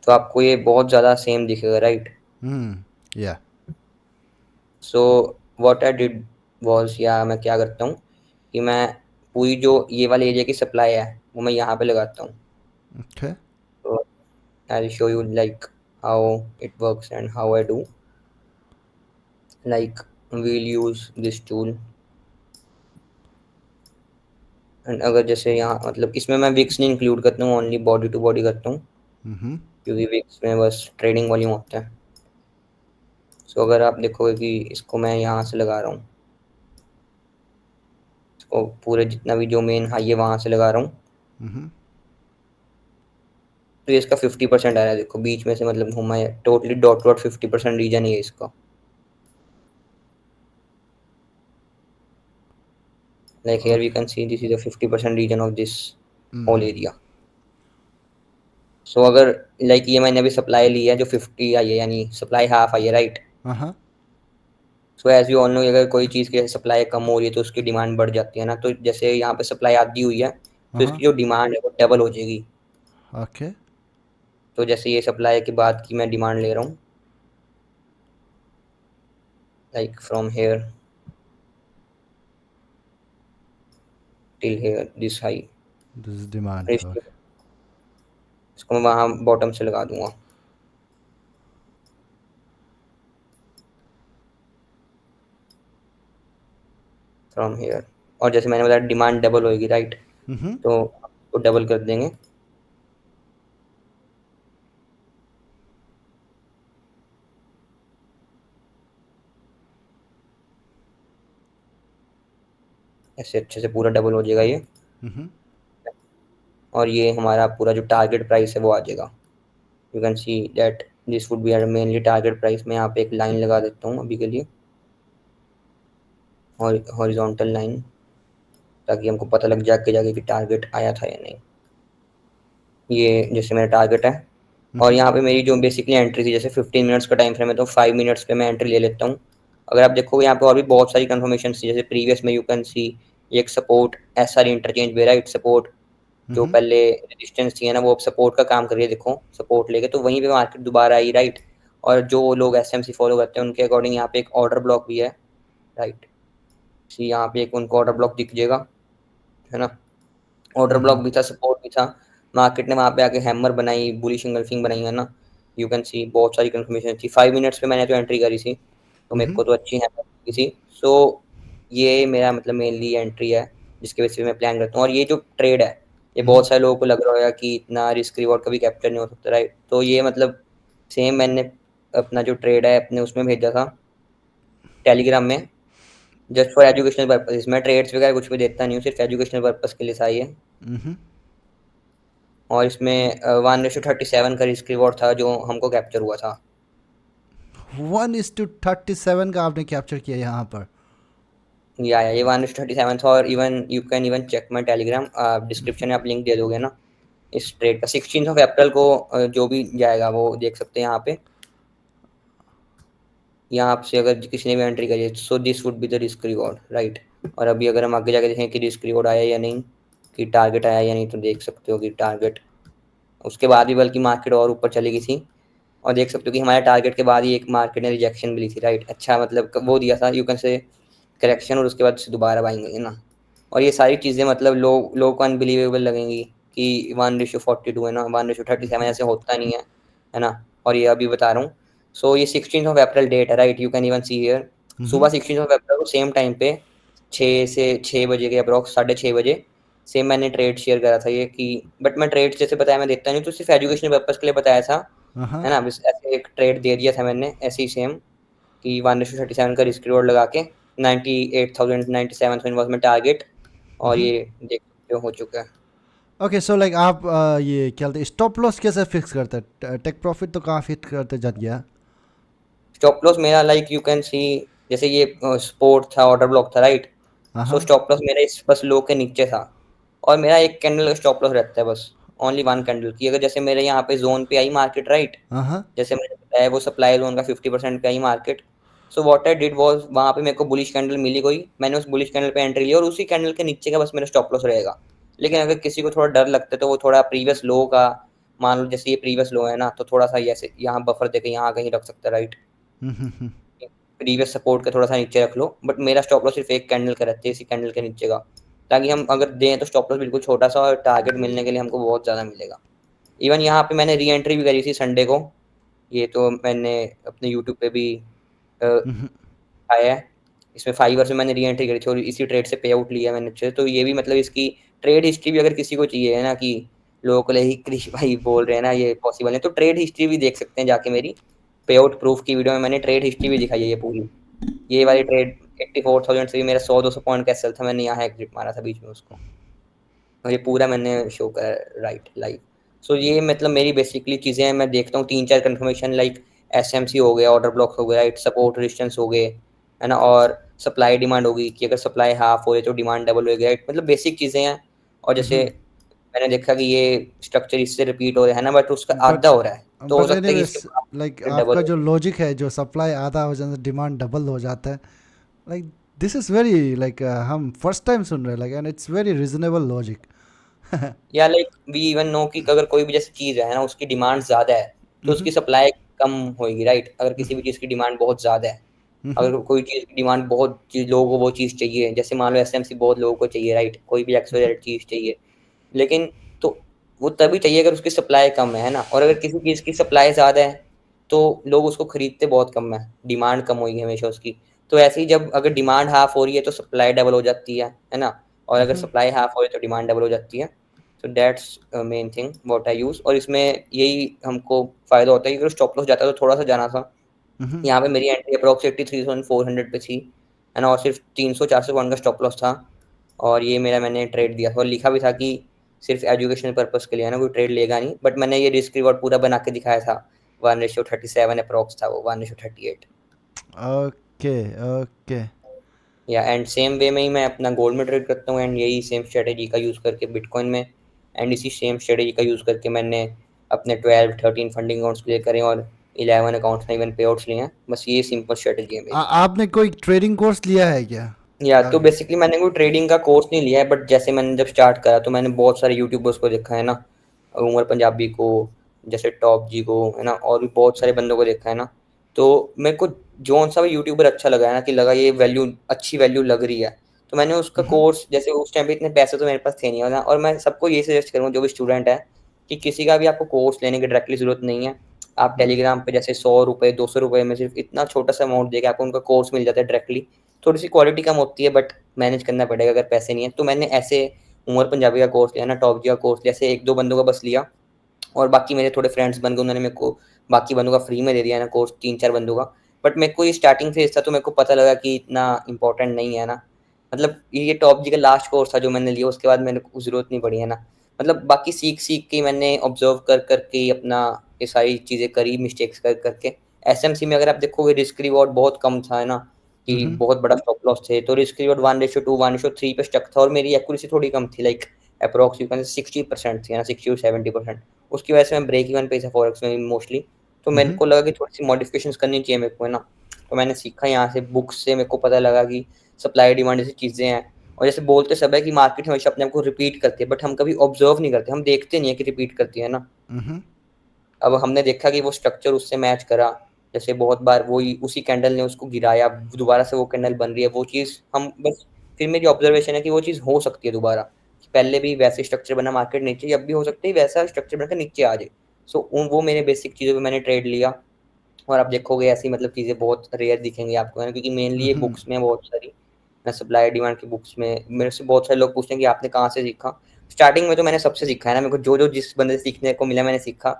तो आपको ये बहुत ज़्यादा सेम दिखेगा राइट। या सो व्हाट आई डिड वाज, या मैं क्या करता हूँ कि मैं पूरी जो ये वाले एरिया की सप्लाई है वो मैं यहाँ पे लगाता हूँ। ओके तो I will show you like how it works and how I do, like we'll use this tool. And अगर जैसे यहाँ मतलब इसमें मैं विक्स नहीं इंक्लूड करता हूँ, ओनली बॉडी टू बॉडी करता हूँ, क्योंकि विक्स में बस ट्रेडिंग वॉल्यूम होता है। सो अगर आप देखोगे कि इसको मैं यहाँ से लगा रहा हूँ, इसको पूरे जितना भी जो मेन हाई है वहाँ से लगा रहा हूँ। तो ये इसका 50% आ रहा है, देखो बीच में से मतलब घुमा है, टोटली डॉट डॉट 50% रीजन ही है इसका। Like here we Okay. can see this is a 50% region of this whole Mm-hmm. area. सो अगर लाइक ये मैंने अभी सप्लाई ली है जो 50 आई है, यानी सप्लाई हाफ आई है, right. Uh-huh. So as you all know, अगर कोई चीज़ की सप्लाई कम हो रही है तो उसकी डिमांड बढ़ जाती है ना। तो जैसे यहाँ पे सप्लाई आधी हुई है तो Uh-huh. इसकी जो डिमांड है वो डबल हो जाएगी। Okay. तो जैसे ये सप्लाई के बाद की मैं डिमांड ले रहा हूँ, like from here till here this high, This is demand. Okay. इसको मैं वहाँ बॉटम से लगा दूंगा। फ्रॉम हेयर, और जैसे मैंने बताया डिमांड डबल होगी, राइट। Mm-hmm. तो उसको डबल कर देंगे। ऐसे अच्छे से पूरा डबल हो जाएगा ये। Mm-hmm. और ये हमारा पूरा जो टारगेट प्राइस है वो आ जाएगा। You can see that this would be our mainly target price. मैं यहाँ पे एक लाइन लगा देता हूँ अभी के लिए, और हॉरिजॉन्टल लाइन, ताकि हमको पता लग जाए कि जाके कि टारगेट आया था या नहीं। ये जैसे मेरा टारगेट है, और Mm-hmm. यहाँ पे मेरी जो बेसिकली एंट्री थी, जैसे 15 मिनट्स का टाइम फ्रेम है तो 5 मिनट्स पे मैं एंट्री ले लेता हूँ। अगर आप देखोगे यहाँ पे और भी बहुत सारी कन्फर्मेशन थी, जैसे प्रीवियस में यू कैन सी एक सपोर्ट एस आर इंटरचेंज वे, राइट। सपोर्ट जो Mm-hmm. पहले रेजिस्टेंस थी है ना, वो अब सपोर्ट का काम कर रही है, देखो सपोर्ट लेके तो वहीं पे मार्केट दोबारा आई, राइट। और जो लोग एसएमसी फॉलो करते हैं उनके अकॉर्डिंग यहाँ पे एक ऑर्डर ब्लॉक भी है, राइट। सी यहाँ पे एक उनको ऑर्डर ब्लॉक दिख जाएगा, है ना। Order block Mm-hmm. भी था, सपोर्ट भी था। मार्केट ने वहाँ पे आके हैमर बनाई, बुलिश इंगल्फिंग बनाई है ना। यू कैन सी बहुत सारी कंफर्मेशन थी। 5 मिनट्स पे मैंने तो एंट्री करी थी, तो मेरे Mm-hmm. को तो अच्छी हैमर लगी थी। सो ये मेरा मतलब मेनली एंट्री है जिसके बेसिस पे मैं प्लान करता हूँ। और ये जो ट्रेड है, ये Mm-hmm. बहुत सारे लोगों को लग रहा होगा कि इतना रिस्क रिवॉर्ड कभी कैप्चर नहीं हो सकता, राइट। तो ये मतलब सेम मैंने अपना जो ट्रेड है अपने उसमें भेजा था टेलीग्राम में, जस्ट फॉर एजुकेशनल पर्पज। मैं ट्रेड्स वगैरह कुछ भी देता नहीं हूँ, सिर्फ एजुकेशनल पर्पज के लिए सही है। Mm-hmm. और इसमें 1:37 का रिस्क रिवॉर्ड था जो हमको कैप्चर हुआ था। 1:37 का आपने कैप्चर किया यहाँ पर। या ये 1:37 था। और even you can even check my Telegram, description में आप लिंक दे दोगे ना इस ट्रेड का। 16 अप्रैल को जो भी जाएगा वो देख सकते हैं यहाँ पे। यहाँ से अगर किसी ने भी एंट्री करी है, so this would be the risk reward, right. और अभी अगर हम आगे जाके देखें कि रिस्क रिवॉर्ड आया या नहीं, कि टारगेट आया या नहीं, तो देख सकते हो कि टारगेट उसके बाद भी बल्कि मार्केट और ऊपर चली गई थी। और देख सकते हो कि हमारे टारगेट के बाद ही एक मार्केट ने रिजेक्शन भी ली थी, राइट। अच्छा मतलब वो दिया था, यू कैन से करेक्शन, और उसके बाद से दोबारा बाइंग गई है ना। और ये सारी चीज़ें मतलब लोगों को अनबिलीवेबल लगेंगी कि 1:42 है ना, 1:37 ऐसे होता नहीं है ना। और ये अभी बता रहा हूँ। सो ये 16 अप्रैल डेट है, right. You can even see here Mm-hmm. सुबह 16 अप्रैल को सेम टाइम पे 6 से 6 बजे के अप्रॉक्स, 6:30 बजे सेम मैंने ट्रेड शेयर करा था ये कि, बट मैं ट्रेड जैसे बताया मैं देता नहीं, तो सिर्फ एजुकेशनल पर्पज के लिए बताया था, Uh-huh. है ना। बस ऐसे एक ट्रेड दे दिया था मैंने ऐसे ही सेम, कि 1:37 का रिस्क रिवॉर्ड लगा के 98,097 वाज माय टारगेट। और Mm-hmm. ये देख सकते हो चुका है। ओके, सो लाइक आप ये क्या बोलते हैं, स्टॉप लॉस कैसे फिक्स करते हैं? टेक प्रॉफिट तो कहाँ फिक्स करते जत गया। स्टॉप लॉस मेरा लाइक यू कैन सी, जैसे ये सपोर्ट था, ऑर्डर ब्लॉक था, राइट। सो हाँ. स्टॉप लॉस मेरा इस बस लो के नीचे था। और मेरा एक कैंडल का स्टॉप लॉस रहता है बस, ओनली वन कैंडल की। अगर जैसे मेरे यहाँ पे जोन पे आई मार्केट, राइट, हाँ. जैसे मैंने बताया वो सप्लाई जोन का 50% पे I market. So what I did was, वहाँ पे मेरे को बुलिश कैंडल मिली कोई, मैंने उस बुलिश कैंडल पे एंट्री ली, और उसी कैंडल के नीचे का बस मेरा स्टॉप लॉस रहेगा। लेकिन अगर किसी को थोड़ा डर लगता है तो वो थोड़ा प्रीवियस लो का, मान लो जैसे ये प्रीवियस लो है ना, तो थोड़ा सा ऐसे यहाँ बफर देके यहाँ कहीं रख सकता है, राइट। Mm-hmm. प्रीवियस सपोर्ट के थोड़ा सा नीचे रख लो, बट मेरा स्टॉप लॉस सिर्फ एक कैंडल का रहता है, इसी कैंडल के नीचे का। ताकि हम अगर दें तो स्टॉप लॉस बिल्कुल छोटा सा, और टारगेट मिलने के लिए हमको बहुत ज़्यादा मिलेगा। इवन यहाँ पे मैंने री एंट्री भी करी थी संडे को, ये तो मैंने अपने यूट्यूब पे भी अ, Mm-hmm. आया है। इसमें फाइवर से मैंने री एंट्री करी थी और इसी ट्रेड से पे आउट लिया मैंने अच्छे से। तो ये भी मतलब इसकी ट्रेड हिस्ट्री भी अगर किसी को चाहिए है ना, कि लोगों को ही कृषि भाई बोल रहे हैं ना ये पॉसिबल है, तो ट्रेड हिस्ट्री भी देख सकते हैं जाके मेरी। पे आउट प्रूफ की वीडियो में मैंने ट्रेड हिस्ट्री भी दिखाई है ये पूरी। ये वाली ट्रेड 84,000 से भी मेरा 100-200 पॉइंट का एसएल था, मैंने यहाँ एग्जिट मारा था बीच में उसको। और ये पूरा मैंने शो करा, राइट, लाइव। सो ये मतलब मेरी बेसिकली चीज़ें हैं, मैं देखता हूँ 3-4 कन्फर्मेशन लाइक एसएमसी हो गया, ऑर्डर ब्लॉक्स हो गया, राइट, सपोर्ट रेजिस्टेंस हो गए, है ना? और सप्लाई डिमांड हो गई कि अगर सप्लाई हाफ हो रही है तो डिमांड डबल हो गया, राइट? मतलब बेसिक चीज़ें हैं। और जैसे मैंने देखा कि ये स्ट्रक्चर इससे रिपीट हो रहा है ना, बट उसका बट आधा हो रहा है, तो हो बट सकता है कि एनीवेज, इसके लाइक बाद डबल आपका हो जो जाए। लॉजिक है, जो सप्लाई आधा हो जाता है डिमांड डबल हो जाता है, like this is very like हम फर्स्ट टाइम सुन रहे हैं, like and it's very reasonable logic. या लाइक वी इवन नो कि अगर कोई भी जैसे चीज़ है ना, उसकी डिमांड ज़्यादा है, तो उसकी सप्लाई कम होएगी, राइट? अगर किसी भी चीज़ की डिमांड बहुत ज़्यादा है, अगर कोई चीज़ की डिमांड बहुत चीज़ लोगों को वो चीज़ चाहिए, जैसे मान लो एसएमसी बहुत लोगों को चाहिए, राइट? कोई भी एक्स-वाई-ज़ेड चीज़ चाहिए, लेकिन तो वो तभी चाहिए अगर उसकी सप्लाई कम है ना? और अगर किसी चीज़ की सप्लाई ज़्यादा है, तो लोग उसको खरीदते बहुत कम है, डिमांड कम होएगी हमेशा उसकी। तो ऐसे ही जब अगर डिमांड हाफ हो रही है, तो सप्लाई डबल हो जाती है ना? और अगर सप्लाई हाफ हो रही है, तो डिमांड डबल हो जाती है। So that's main thing what I use. और इसमें यही हमको फ़ायदा होता है कि अगर स्टॉप लॉस जाता है तो थोड़ा-सा जाना था। यहाँ पे मेरी एंट्री अप्रॉक्स 83,400 पे थी, है ना? और सिर्फ़ 300-400 पॉइंट का स्टॉप लॉस था। और ये मेरा मैंने ट्रेड दिया था और लिखा भी था कि सिर्फ़ एजुकेशनल पर्पज़ के लिए है ना, कोई ट्रेड लेगा नहीं। बट मैंने ये रिस्क रिवॉर्ड पूरा बना के दिखाया था। 1:37 अप्रॉक्स था वो, 1:38। Okay, okay. या एंड सेम वे में ही मैं अपना गोल्ड में ट्रेड करता हूँ, एंड यही सेम स्ट्रैटेजी का यूज़ करके बिटकॉइन में, एंड इसी सेम स्ट्रैटेजी का यूज़ करके मैंने अपने 12-13 फंडिंग अकाउंट्स क्लियर करे और 11 अकाउंट्स में इवन पे आउट्स लिए हैं। बस ये सिंपल स्ट्रैटेजी है मेरी। आपने कोई ट्रेडिंग कोर्स लिया है क्या? या तो आगे. बेसिकली मैंने कोई ट्रेडिंग का कोर्स नहीं लिया है, बट जैसे मैंने जब स्टार्ट करा तो मैंने बहुत सारे यूट्यूबर्स को देखा है ना, उमर पंजाबी को, जैसे टॉप जी को, है ना, और भी बहुत सारे बंदों को देखा है ना। तो मेरे को जौन सा भी यूट्यूबर अच्छा लगा है ना, कि लगा ये वैल्यू अच्छी वैल्यू लग रही है, तो मैंने उसका कोर्स, जैसे उस टाइम पे इतने पैसे तो मेरे पास थे नहीं, है ना, और मैं सबको ये सजेस्ट करूँगा जो भी स्टूडेंट है, कि किसी का भी आपको कोर्स लेने की डायरेक्टली ज़रूरत नहीं है। आप टेलीग्राम पे जैसे ₹100 ₹200 में सिर्फ इतना छोटा सा अमाउंट देके आपको उनका कोर्स मिल जाता है डायरेक्टली। थोड़ी सी क्वालिटी कम होती है, बट मैनेज करना पड़ेगा अगर पैसे नहीं है। तो मैंने ऐसे उमर पंजाबी का कोर्स लिया ना, टॉप जी का कोर्स लिया, ऐसे 1-2 बंदों का बस लिया, और बाकी मेरे थोड़े फ्रेंड्स बन गए, उन्होंने मेरे को बाकी बंदों का फ्री में दे दिया है ना कोर्स, 3-4 बंदों का। बट मेरे को ये स्टार्टिंग फेज़ था, तो मेरे को पता लगा कि इतना इम्पोर्टेंट नहीं है ना। मतलब ये टॉप जी का लास्ट कोर्स था जो मैंने लिया, उसके बाद मेरे को ज़रूरत नहीं पड़ी, है ना। मतलब बाकी सीख-सीख के मैंने ऑब्ज़र्व कर के ही अपना ये सारी चीज़ें करी, मिस्टेक्स कर के। एसएमसी में अगर आप देखोगे रिस्क रिवॉर्ड बहुत कम था, है ना, कि बहुत बड़ा स्टॉप लॉस थे, तो रिस्क रिवॉर्ड 1:2, 1:3 पे स्टक था, और मेरी एक्यूरेसी थोड़ी कम थी, लाइक एप्रॉक्स यू कैन से 60% थी, है ना, 60 टू 70%। उसकी वजह से मैं ब्रेक इवन पे था फॉरेक्स में मोस्टली। तो मेरे को लगा कि थोड़ी-सी मॉडिफ़िकेशंस करनी चाहिए मेरे को, है ना। तो मैंने सीखा यहाँ से, बुक्स से मेरे को पता लगा कि सप्लाई डिमांड जैसी चीज़ें हैं। और जैसे बोलते सब है कि मार्केट हमेशा अपने आप को रिपीट करती है, बट हम कभी ऑब्ज़र्व नहीं करते, हम देखते नहीं है कि रिपीट करती है ना। अब हमने देखा कि वो स्ट्रक्चर उससे मैच करा, जैसे बहुत बार वही उसी कैंडल ने उसको गिराया, दोबारा से वो कैंडल बन रही है, वो चीज़ हम बस, फिर मेरी ऑब्ज़र्वेशन है कि वो चीज़ हो सकती है दोबारा, कि पहले भी वैसे स्ट्रक्चर बना मार्केट नीचे, अब भी हो सकता है वैसा स्ट्रक्चर बनकर नीचे आ जाए। सो उन वो मेरे बेसिक चीज़ों पे मैंने ट्रेड लिया। और आप देखोगे ऐसी मतलब चीज़ें बहुत रेयर दिखेंगी आपको, है ना, क्योंकि मेनली ये बुक्स में बहुत सारी, मैं सप्लाई डिमांड की बुक्स में, मेरे से बहुत सारे लोग पूछते हैं कि आपने कहाँ से सीखा? स्टार्टिंग में तो मैंने सबसे सीखा है ना, मेरे को जो-जो जिस बंदे से सीखने को मिला मैंने सीखा,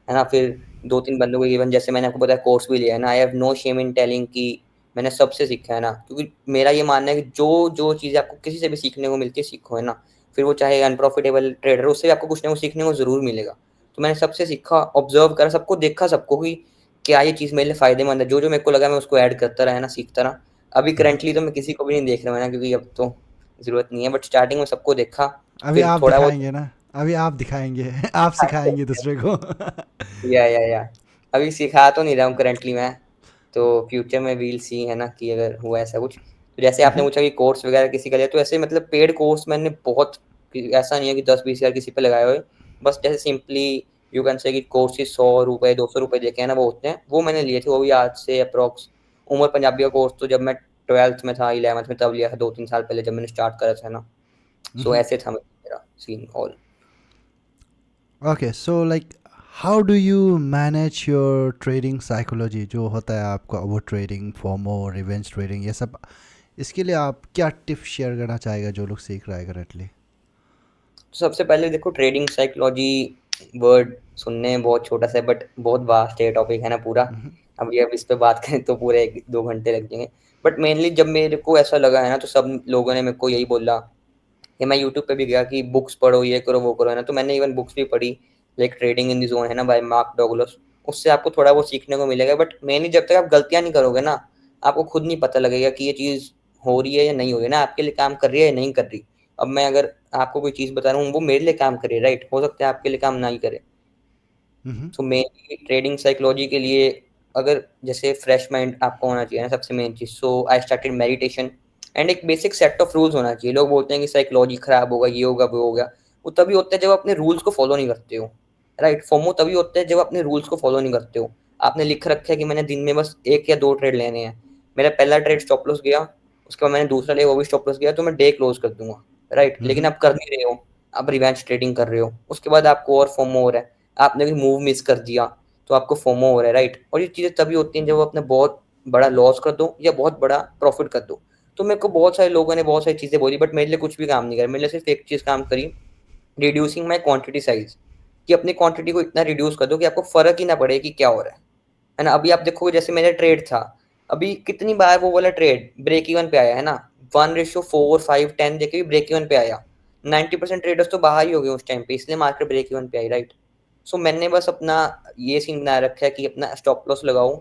है ना? फिर 2-3 बंदों को इवन जैसे मैंने आपको बताया कोर्स भी लिया है ना, I have no shame in telling कि मैंने सबसे सीखा है ना, क्योंकि मेरा ये मानना है कि जो चीज़ें आपको किसी से भी सीखने को मिलती है, सीखो, है ना? फिर वो चाहे अनप्रॉफिटेबल ट्रेडर हो, उससे भी आपको कुछ ना कुछ सीखने को ज़रूर मिलेगा। तो मैंने सबसे सीखा, ऑब्ज़र्व करा, सबको देखा, सबको कि क्या ये चीज़ मेरे लिए फ़ायदेमंद है, जो-जो मेरे को लगा मैं उसको ऐड करता रहा, है ना, सीखता रहा। अभी करंटली तो मैं किसी को भी नहीं देख रहा हूँ, है ना, क्योंकि अब तो ज़रूरत नहीं है, बट स्टार्टिंग में सबको देखा, अभी फिर आप थोड़ा बहुत दिखाएंगे ना, अभी आप दिखाएंगे. आप सिखाएंगे दूसरे को. या अभी सिखा तो नहीं रहा हूँ करंटली मैं, तो फ्यूचर में वील सी, है ना, कि अगर हुआ ऐसा कुछ। तो जैसे आपने पूछा कि कोर्स वगैरह किसी का लिया, तो ऐसे मतलब पेड कोर्स मैंने बहुत, ऐसा नहीं है कि 10-20 हज़ार किसी पे लगाए हुए, बस जैसे सिंपली यू कैन से कि कोर्सेज़ ₹100 ₹200 देके, है ना, वो होते हैं, वो मैंने लिए थे, वो भी आज से अप्रॉक्स, उमर पंजाबी का कोर्स तो जब मैं 12th में था, 11th में तब लिया था, 2-3 साल पहले जब मैंने स्टार्ट करा था, है ना। सो ऐसे था मेरा seen all. Okay, so like how do you manage your trading psychology, जो होता है आपका over trading, FOMO, revenge trading, ये सब, इसके लिए आप क्या टिप्स शेयर करना चाहेगा जो लोग सीख रहा है करेंटली? तो सबसे पहले देखो, ट्रेडिंग साइकोलॉजी वर्ड सुनने में बहुत छोटा सा है, बट बहुत वास्ट है टॉपिक, है ना, पूरा। अभी अब इस पे बात करें तो पूरे 1-2 घंटे लग जाएंगे। बट मेनली जब मेरे को ऐसा लगा है ना, तो सब लोगों ने मेरे को यही बोला कि मैं यूट्यूब पे भी गया कि बुक्स पढ़ो, ये करो, वो करो, है ना, तो मैंने इवन बुक्स भी पढ़ी, like trading in the zone है ना बाय मार्क डोगलस, उससे आपको थोड़ा बहुत सीखने को मिलेगा। बट मेनली जब तक आप गलतियां नहीं करोगे ना, आपको खुद नहीं पता लगेगा कि ये चीज़ हो रही है या नहीं हो रही है ना, आपके लिए काम कर रही है या नहीं कर रही। अब मैं अगर आपको कोई चीज़ बता रहा हूँ वो मेरे लिए काम करे, राइट, हो सकता है आपके लिए काम ना ही करे। हम्म। सो मेनली ट्रेडिंग साइकोलॉजी के लिए अगर जैसे फ्रेश माइंड आपको होना चाहिए ना, सबसे main cheese. So I started meditation and एक बेसिक सेट ऑफ रूल्स होना चाहिए। लोग बोलते हैं कि साइकोलॉजी खराब होगा, ये होगा, वो होगा। वो तभी होता है जब अपने रूल्स को फॉलो नहीं करते हो, राइट। फोमो तभी होता है जब अपने रूल्स को फॉलो नहीं करते हो। आपने लिख रखा है कि मैंने दिन में बस 1 या 2 ट्रेड लेने हैं, मेरा पहला ट्रेड स्टॉप लॉस गया, उसके बाद मैंने दूसरा लिया, वो भी स्टॉप लॉस गया, तो मैं डे क्लोज कर दूंगा, राइट। लेकिन हम्म। आप कर नहीं रहे हो, आप रिवेंज ट्रेडिंग कर रहे हो। उसके बाद आपको और फोमो हो रहा है, आपने भी मूव मिस कर दिया तो आपको फोमो हो रहा है, राइट। और ये चीज़ें तभी होती हैं जब अपने बहुत बड़ा लॉस कर दो या बहुत बड़ा प्रॉफिट कर दो। तो मेरे को बहुत सारे लोगों ने बहुत सारी चीज़ें बोली, बट मेरे लिए कुछ भी काम नहीं करा। मेरे लिए सिर्फ एक चीज़ काम करी, रिड्यूसिंग माई क्वांटिटी साइज, कि अपनी क्वांटिटी को इतना रिड्यूस कर दो कि आपको फर्क ही ना पड़े कि क्या हो रहा है ना। अभी आप देखोगे जैसे मेरा ट्रेड था, अभी कितनी बार वो वाला ट्रेड ब्रेक इवन पे आया है ना, 1:4, 5, 10 देके भी ब्रेक इवन पे आया। 90% ट्रेडर्स तो बाहर ही हो गए उस टाइम पे, इसलिए मार्केट ब्रेक इवन पे आई, राइट। सो मैंने बस अपना ये सीन बना रखा है कि अपना स्टॉप लॉस लगाओ,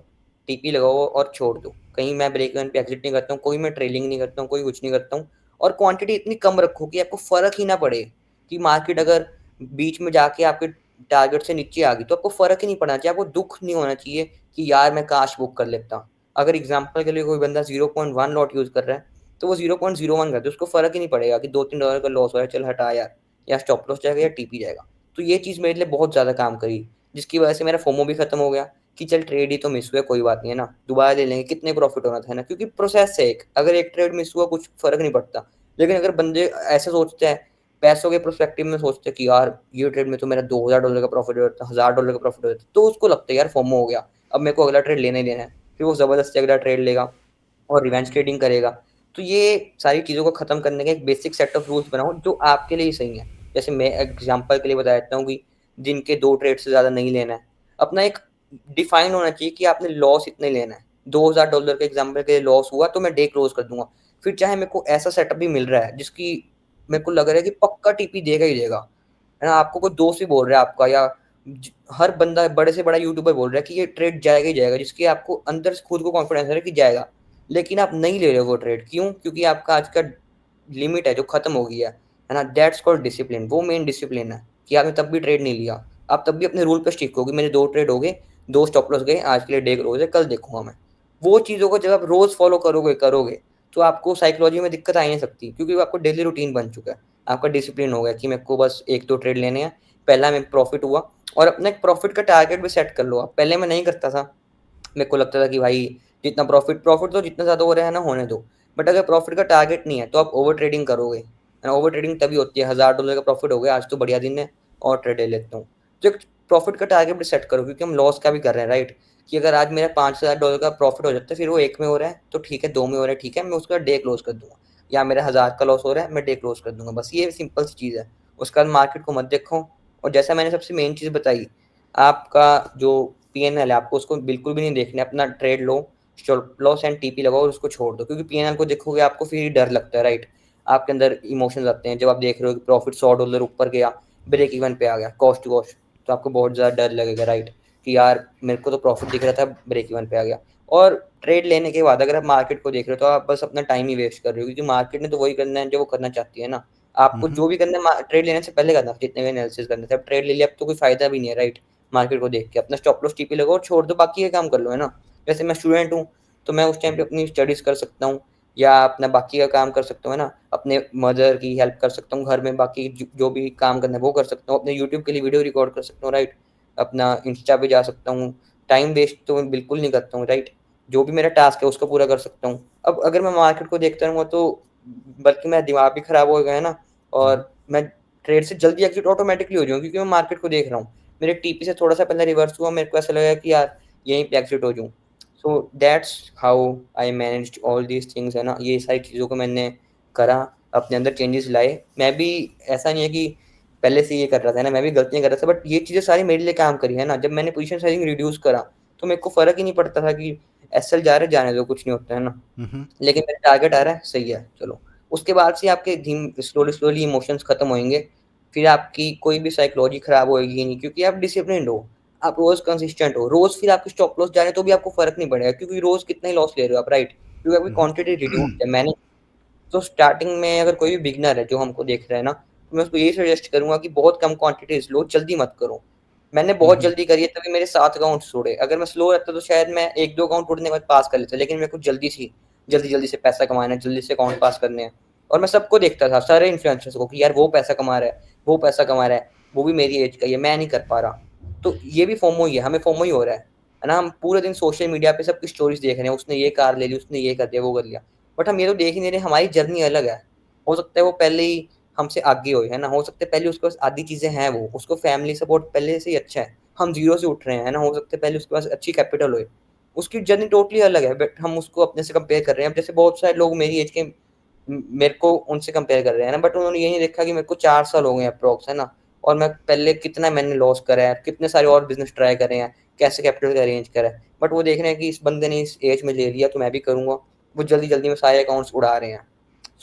टीपी लगाओ और छोड़ दो। कहीं मैं ब्रेक इवन पे एग्जिट नहीं करता हूँ, कोई मैं ट्रेडिंग नहीं करता हूँ, कोई कुछ नहीं करता हूँ। और क्वांटिटी इतनी कम रखो कि आपको फर्क ही ना पड़े कि मार्केट अगर बीच में जाके आपके टारगेट से नीचे आ गई तो आपको फर्क ही नहीं पड़ना चाहिए, आपको दुख नहीं होना चाहिए कि यार मैं काश बुक कर लेता। अगर एग्जांपल के लिए कोई बंदा 0.1 लॉट यूज कर रहा है तो वो 0.01 कर दे, उसको फर्क ही नहीं पड़ेगा कि $2-3 का लॉस हो रहा है, चल हटा यार, या स्टॉप लॉस जाएगा या टीपी जाएगा। तो ये चीज़ मेरे लिए बहुत ज़्यादा काम करी, जिसकी वजह से मेरा फोमो भी खत्म हो गया कि चल ट्रेड ही तो मिस हुआ, कोई बात नहीं है ना, दोबारा ले लेंगे, कितने प्रॉफिट होना था ना। क्योंकि प्रोसेस है एक, अगर एक ट्रेड मिस हुआ कुछ फर्क नहीं पड़ता। लेकिन अगर बंदे ऐसे सोचते हैं, पैसों के पर्सपेक्टिव में सोचते हैं कि यार ये ट्रेड में तो मेरा $2000 का प्रॉफिट हो जाता, $1000 का प्रॉफिट हो जाता, तो उसको लगता है यार फोमो हो गया, अब मेरे को अगला ट्रेड लेना ही लेना है। फिर वो जबरदस्ती अगला ट्रेड लेगा और रिवेंज ट्रेडिंग करेगा। तो ये सारी चीज़ों को खत्म करने का एक बेसिक सेट ऑफ रूल्स बनाओ जो आपके लिए ही सही है। जैसे मैं एग्जांपल के लिए बता देता हूँ कि दिन के 2 ट्रेड से ज़्यादा नहीं लेना है। अपना एक डिफाइन होना चाहिए कि आपने लॉस इतने लेना है। $2000 के एग्जांपल के लिए लॉस हुआ तो मैं डे क्लोज कर दूंगा। फिर चाहे मेरे को ऐसा सेटअप भी मिल रहा है जिसकी मेरे को लग रहा है कि पक्का टीपी देगा ही देगा, है ना। आपको कोई दोस्त भी बोल रहा है आपका, या हर बंदा बड़े से बड़ा यूट्यूबर बोल रहा है कि ये ट्रेड जाएगा ही जाएगा, जिसकी आपको अंदर से खुद को कॉन्फिडेंस है कि जाएगा, लेकिन आप नहीं ले रहे हो वो ट्रेड। क्यों? क्योंकि आपका आज का लिमिट है जो खत्म हो गया है ना। That's called discipline. वो मेन डिसिप्लिन है कि आपने तब भी ट्रेड नहीं लिया, आप तब भी अपने रूल पे स्टिक हो गए। मेरे 2 ट्रेड हो गए, 2 स्टॉप लॉस गए, आज के लिए डे क्लोज है, कल देखूंगा मैं। वो चीज़ों को जब आप रोज फॉलो करोगे तो आपको साइकोलॉजी में दिक्कत आ ही नहीं सकती, क्योंकि वो आपको डेली रूटीन बन चुका है। आपका डिसिप्लिन हो गया कि मेरे को बस 1-2 ट्रेड लेने हैं, पहला में प्रॉफिट हुआ। और अपना एक प्रॉफिट का टारगेट भी सेट कर लो आप। पहले मैं नहीं करता था, मेरे को लगता था कि भाई जितना प्रॉफिट प्रॉफिट तो जितना ज़्यादा हो रहा है ना होने दो। बट अगर प्रॉफिट का टारगेट नहीं है तो आप ओवर ट्रेडिंग करोगे, है ना। ओवर ट्रेडिंग तभी होती है, $1000 का प्रॉफिट हो गया, आज तो बढ़िया दिन है और ट्रेड ले लेता हूँ। तो एक प्रॉफिट का टारगेट भी सेट करो, क्योंकि हम लॉस का भी कर रहे हैं, राइट। कि अगर आज मेरा $5000 का प्रॉफिट हो जाता है, फिर वो 1 में हो रहा है तो ठीक है, 2 में हो रहा है ठीक है, मैं उसका डे क्लोज कर दूंगा। या मेरा 1000 का लॉस हो रहा है, मैं डे क्लोज कर दूंगा, बस ये सिंपल सी चीज़ है। उसके बाद मार्केट को मत देखो। और जैसा मैंने सबसे मेन चीज़ बताई, आपका जो पीएनएल है आपको उसको बिल्कुल भी नहीं देखना है। अपना trade low, stop loss and TP लगाओ और उसको छोड़ दो, क्योंकि पीएनएल को देखोगे आपको फिर डर लगता है, राइट। आपके अंदर इमोशंस आते हैं जब आप देख रहे हो कि प्रॉफिट $100 ऊपर गया, ब्रेक इवन पे आ गया कॉस्ट टू कॉस्ट, तो आपको बहुत ज़्यादा डर लगेगा, राइट। कि यार मेरे को तो प्रॉफिट दिख रहा था, ब्रेक इवन पे आ गया। और ट्रेड लेने के बाद अगर आप मार्केट को देख रहे हो तो आप बस अपना टाइम ही वेस्ट कर रहे हो, क्योंकि मार्केट ने तो वही करना है जो वो करना चाहती है ना। आपको हम्म। जो भी करना है ट्रेड लेने से पहले करना, जितने भी एनालिसिस करने थे। अब ट्रेड ले लिया, अब तो कोई फायदा भी नहीं है, राइट। मार्केट को देख के अपना स्टॉप लॉस टीपी लगाओ और छोड़ दो, बाकी ये काम कर लो, है ना। जैसे मैं स्टूडेंट हूँ तो मैं उस टाइम पे अपनी स्टडीज़ कर सकता हूँ या अपना बाकी का काम कर सकता हूँ, है ना। अपने मदर की हेल्प कर सकता हूँ घर में, बाकी जो भी काम करना है वो कर सकता हूँ, अपने यूट्यूब के लिए वीडियो रिकॉर्ड कर सकता हूँ, राइट। अपना इंस्टा पे जा सकता हूँ। टाइम वेस्ट तो मैं बिल्कुल नहीं करता हूँ, राइट। जो भी मेरा टास्क है उसको पूरा कर सकता हूँ। अब अगर मैं मार्केट को देखता रहूँगा तो बल्कि मेरा दिमाग भी खराब हो गया है ना, हम्म। और मैं ट्रेड से जल्दी एग्जिट ऑटोमेटिकली हो जाऊँ, क्योंकि मैं मार्केट को देख रहा हूँ। मेरे टीपी से थोड़ा सा पहले रिवर्स हुआ, मेरे को ऐसा लगा कि यार यहीं पे एग्जिट हो जाऊँ। So that's how I managed all these things, है ना। ये सारी चीज़ों को मैंने करा, अपने अंदर चेंजेस लाए। मैं भी ऐसा नहीं है कि पहले से ये कर रहा था ना, मैं भी गलतियाँ कर रहा था, बट ये चीज़ें सारी मेरे लिए काम करी, है ना। जब मैंने पोजीशन साइजिंग रिड्यूस करा तो मेरे को फ़र्क ही नहीं पड़ता था कि एसएल जा रहे जाने दो, कुछ नहीं होता, है ना। हम्म। लेकिन मेरा टारगेट आ रहा है, सही है, चलो। उसके बाद से आपके धीम स्लोली स्लोली इमोशंस खत्म होंगे, फिर आपकी कोई भी साइकोलॉजी खराब होएगी नहीं, क्योंकि आप डिसिप्लिन्ड हो, आप रोज़ कंसिस्टेंट हो, रोज़ फिर आपके स्टॉप लॉस जा रहे हैं तो भी आपको फ़र्क नहीं पड़ेगा, क्योंकि रोज़ कितना ही लॉस ले रहे हो आप, राइट? क्योंकि आपकी क्वांटिटी रिड्यूस्ड है। मैंने तो स्टार्टिंग में अगर कोई भी बिगिनर है जो हमको देख रहा है ना, तो मैं उसको यही सजेस्ट करूँगा कि बहुत कम क्वांटिटीज़ लो, जल्दी मत करो। मैंने बहुत जल्दी करी है, तभी मेरे 7 अकाउंट्स उड़े। अगर मैं स्लो रहता तो शायद मैं 1-2 अकाउंट उड़ने के बाद पास कर लेता, लेकिन मेरे को जल्दी थी, जल्दी-जल्दी से पैसा कमाना है, जल्दी से अकाउंट पास करने हैं। और मैं सबको देखता था, सारे इन्फ्लुएंसर्स को, कि यार वो पैसा कमा रहा है, वो पैसा कमा रहा है, वो भी मेरी एज का ही है, मैं नहीं कर पा रहा। तो ये भी फोमो ही है, हमें फोमो ही हो रहा है ना? हम पूरे दिन सोशल मीडिया पे सबकी स्टोरीज़ देख रहे हैं, उसने ये कार ले ली, उसने ये कर दिया, वो कर लिया। बट हम ये तो देख ही नहीं रहे, हमारी जर्नी अलग है। हो सकता है वो पहले ही हमसे आगे हो, है ना? हो सकता है पहले उसके पास आधी चीज़ें हैं वो, उसको फैमिली सपोर्ट पहले से ही अच्छा है। हम ज़ीरो से उठ रहे हैं, है ना? हो सकता है पहले उसके पास अच्छी कैपिटल होए। उसकी जर्नी टोटली अलग है, बट हम उसको अपने से कंपेयर कर रहे हैं। अब जैसे बहुत सारे लोग मेरी एज के मेरे को उनसे कंपेयर कर रहे हैं ना, बट उन्होंने ये नहीं देखा कि मेरे को 4 साल हो गए हैं अप्रॉक्स, है ना? और मैं पहले कितना मैंने लॉस करा है, कितने सारे और बिज़नेस ट्राई करे हैं, कैसे कैपिटल का अरेंज करा है। बट वो देख रहे हैं कि इस बंदे ने इस एज में ले लिया तो मैं भी करूँगा। वो जल्दी-जल्दी में सारे अकाउंट्स उड़ा रहे हैं।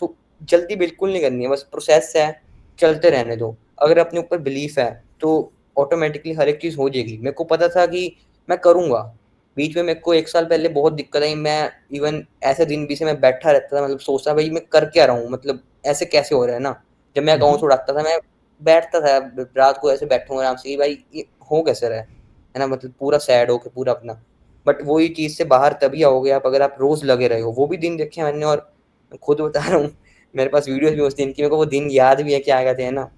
सो जल्दी बिल्कुल नहीं करनी है, बस प्रोसेस है, चलते रहने दो। अगर अपने ऊपर बिलीफ है, तो ऑटोमैटिकली हर एक चीज़ हो जाएगी। मेरे को पता था कि मैं करूँगा। बीच में मेरे को 1 साल पहले बहुत दिक्कत आई, मैं इवन ऐसे दिन भी से मैं बैठा रहता था, मतलब सोचता भाई मैं कर क्या रहा हूँ? मतलब ऐसे कैसे हो रहा है ना? जब मैं अकाउंट्स उड़ाता था, मैं बैठता था रात को ऐसे बैठूँगा आराम से कि भाई ये हो कैसे रहा है ना? मतलब पूरा सैड होके पूरा अपना। बट वही चीज़ से बाहर तभी आओगे आप, अगर आप रोज़ लगे रहे हो। वो भी दिन देखे मैंने, और खुद बता रहा हूँ, मेरे पास वीडियोज़ भी उस दिन की, मेरे को वो दिन याद भी है कि आ गए थे, है ना?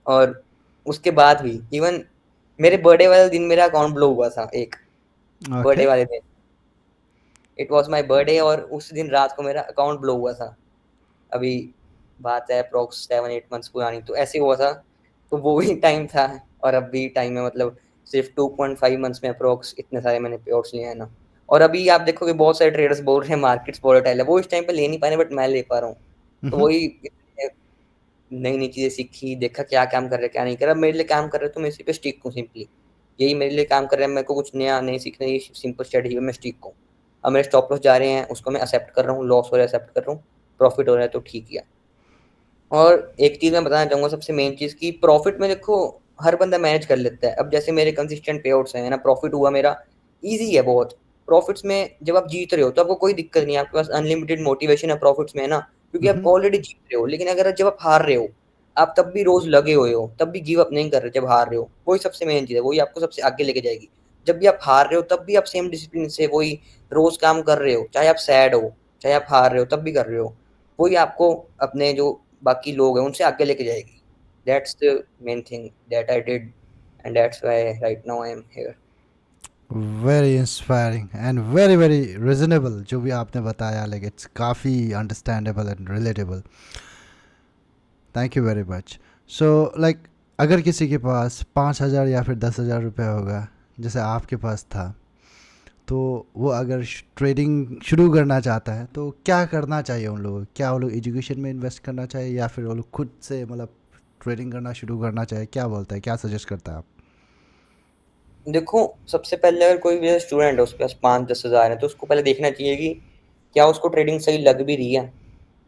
और उसके बाद भी इवन मेरे बर्थडे वाले दिन मेरा अकाउंट ब्लो हुआ था एक, ओके। बर्थडे वाले दिन। इट वाज़ माय बर्थडे और उस दिन रात को मेरा अकाउंट ब्लो हुआ था। अभी बात है अप्रॉक्स 7-8 मंथ्स पुरानी, तो ऐसे हुआ था। तो वो भी टाइम था और अब भी टाइम है, मतलब सिर्फ़ 2.5 मंथ्स में अप्रॉक्स इतने सारे मैंने पेआउट्स लिए हैं ना। और अभी आप देखोगे बहुत सारे ट्रेडर्स बोल रहे हैं मार्केट्स वोलेटाइल है, वो इस टाइम पे ले नहीं पा रहे, बट मैं ले पा रहा हूँ। तो वही नई-नई चीज़ें सीखी, देखा क्या काम कर रहा है, क्या नहीं कर रहा। मेरे लिए काम कर रहा है तो मैं इसी पे स्टिक हूँ सिंपली। यही मेरे लिए काम कर रहा है, मेरे को कुछ नया नहीं सीखना, ये सिंपल स्ट्रैटेजी पे मैं स्टिक हूँ। अब मेरे स्टॉप लॉस जा रहे हैं, उसको मैं एक्सेप्ट कर रहा हूँ, लॉस हो रहा है एक्सेप्ट कर रहा हूँ, प्रॉफिट हो रहा है तो ठीक ही है। और एक चीज़ मैं बताना चाहूँगा, सबसे मेन चीज़ कि प्रॉफ़िट में देखो हर बंदा मैनेज कर लेता है। अब जैसे मेरे कंसिस्टेंट पेआउट्स हैं ना, प्रॉफ़िट हुआ मेरा, ईज़ी है बहुत। प्रॉफ़िट्स में जब आप जीत रहे हो तो आपको कोई दिक्कत नहीं है, आपके पास अनलिमिटेड मोटिवेशन है प्रॉफ़िट्स में, है ना? क्योंकि आप ऑलरेडी जीत रहे हो। लेकिन अगर जब आप हार रहे हो, आप तब भी रोज़ लगे हुए हो, तब भी गिव अप नहीं कर रहे जब हार रहे हो। वही सबसे मेन चीज़ है, वही आपको सबसे आगे लेके जाएगी। जब भी आप हार रहे हो तब भी आप सेम डिसिप्लिन से वही रोज़ काम कर रहे हो, चाहे आप सैड हो, चाहे आप हार रहे हो तब भी कर रहे हो। वही आपको अपने जो बाकी लोग हैं उनसे आगे लेके जाएगी। That's the main thing that I did and that's why right now I am here. Very inspiring and very very reasonable जो भी आपने बताया, लाइक इट्स काफ़ी understandable and relatable. Thank you very much. So like अगर किसी के पास 5,000 या फिर 10,000 रुपये होगा जैसे आपके पास था, तो वो अगर ट्रेडिंग शुरू करना चाहता है तो क्या करना चाहिए उन लोगों को? क्या वो लोग एजुकेशन में इन्वेस्ट करना चाहिए या फिर वो लोग खुद से मतलब ट्रेडिंग करना शुरू करना चाहिए? क्या बोलता है, क्या सजेस्ट करता है आप? देखो, सबसे पहले अगर कोई भी ऐसा स्टूडेंट है, उसके पास 5-10 हज़ार है, तो उसको पहले देखना चाहिए कि क्या उसको ट्रेडिंग सही लग भी रही है।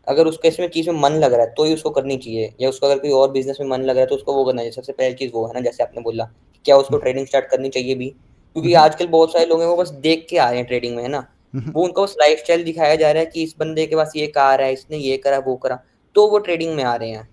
अगर उसका इसमें चीज़ में मन लग रहा है तो ही उसको करनी चाहिए, या उसको अगर कोई और बिज़नेस में मन लग रहा है तो उसको वो करना चाहिए। सबसे पहली चीज़ वो है ना, जैसे आपने बोला कि क्या उसको ट्रेडिंग स्टार्ट करनी चाहिए भी? क्योंकि हम्म, आजकल बहुत सारे लोग हैं वो बस देख के आ रहे हैं ट्रेडिंग में, है ना? हम्म, वो उनको बस लाइफ़स्टाइल दिखाया जा रहा है कि इस बंदे के पास ये कार है, इसने ये करा, वो करा, तो वो ट्रेडिंग में आ रहे हैं।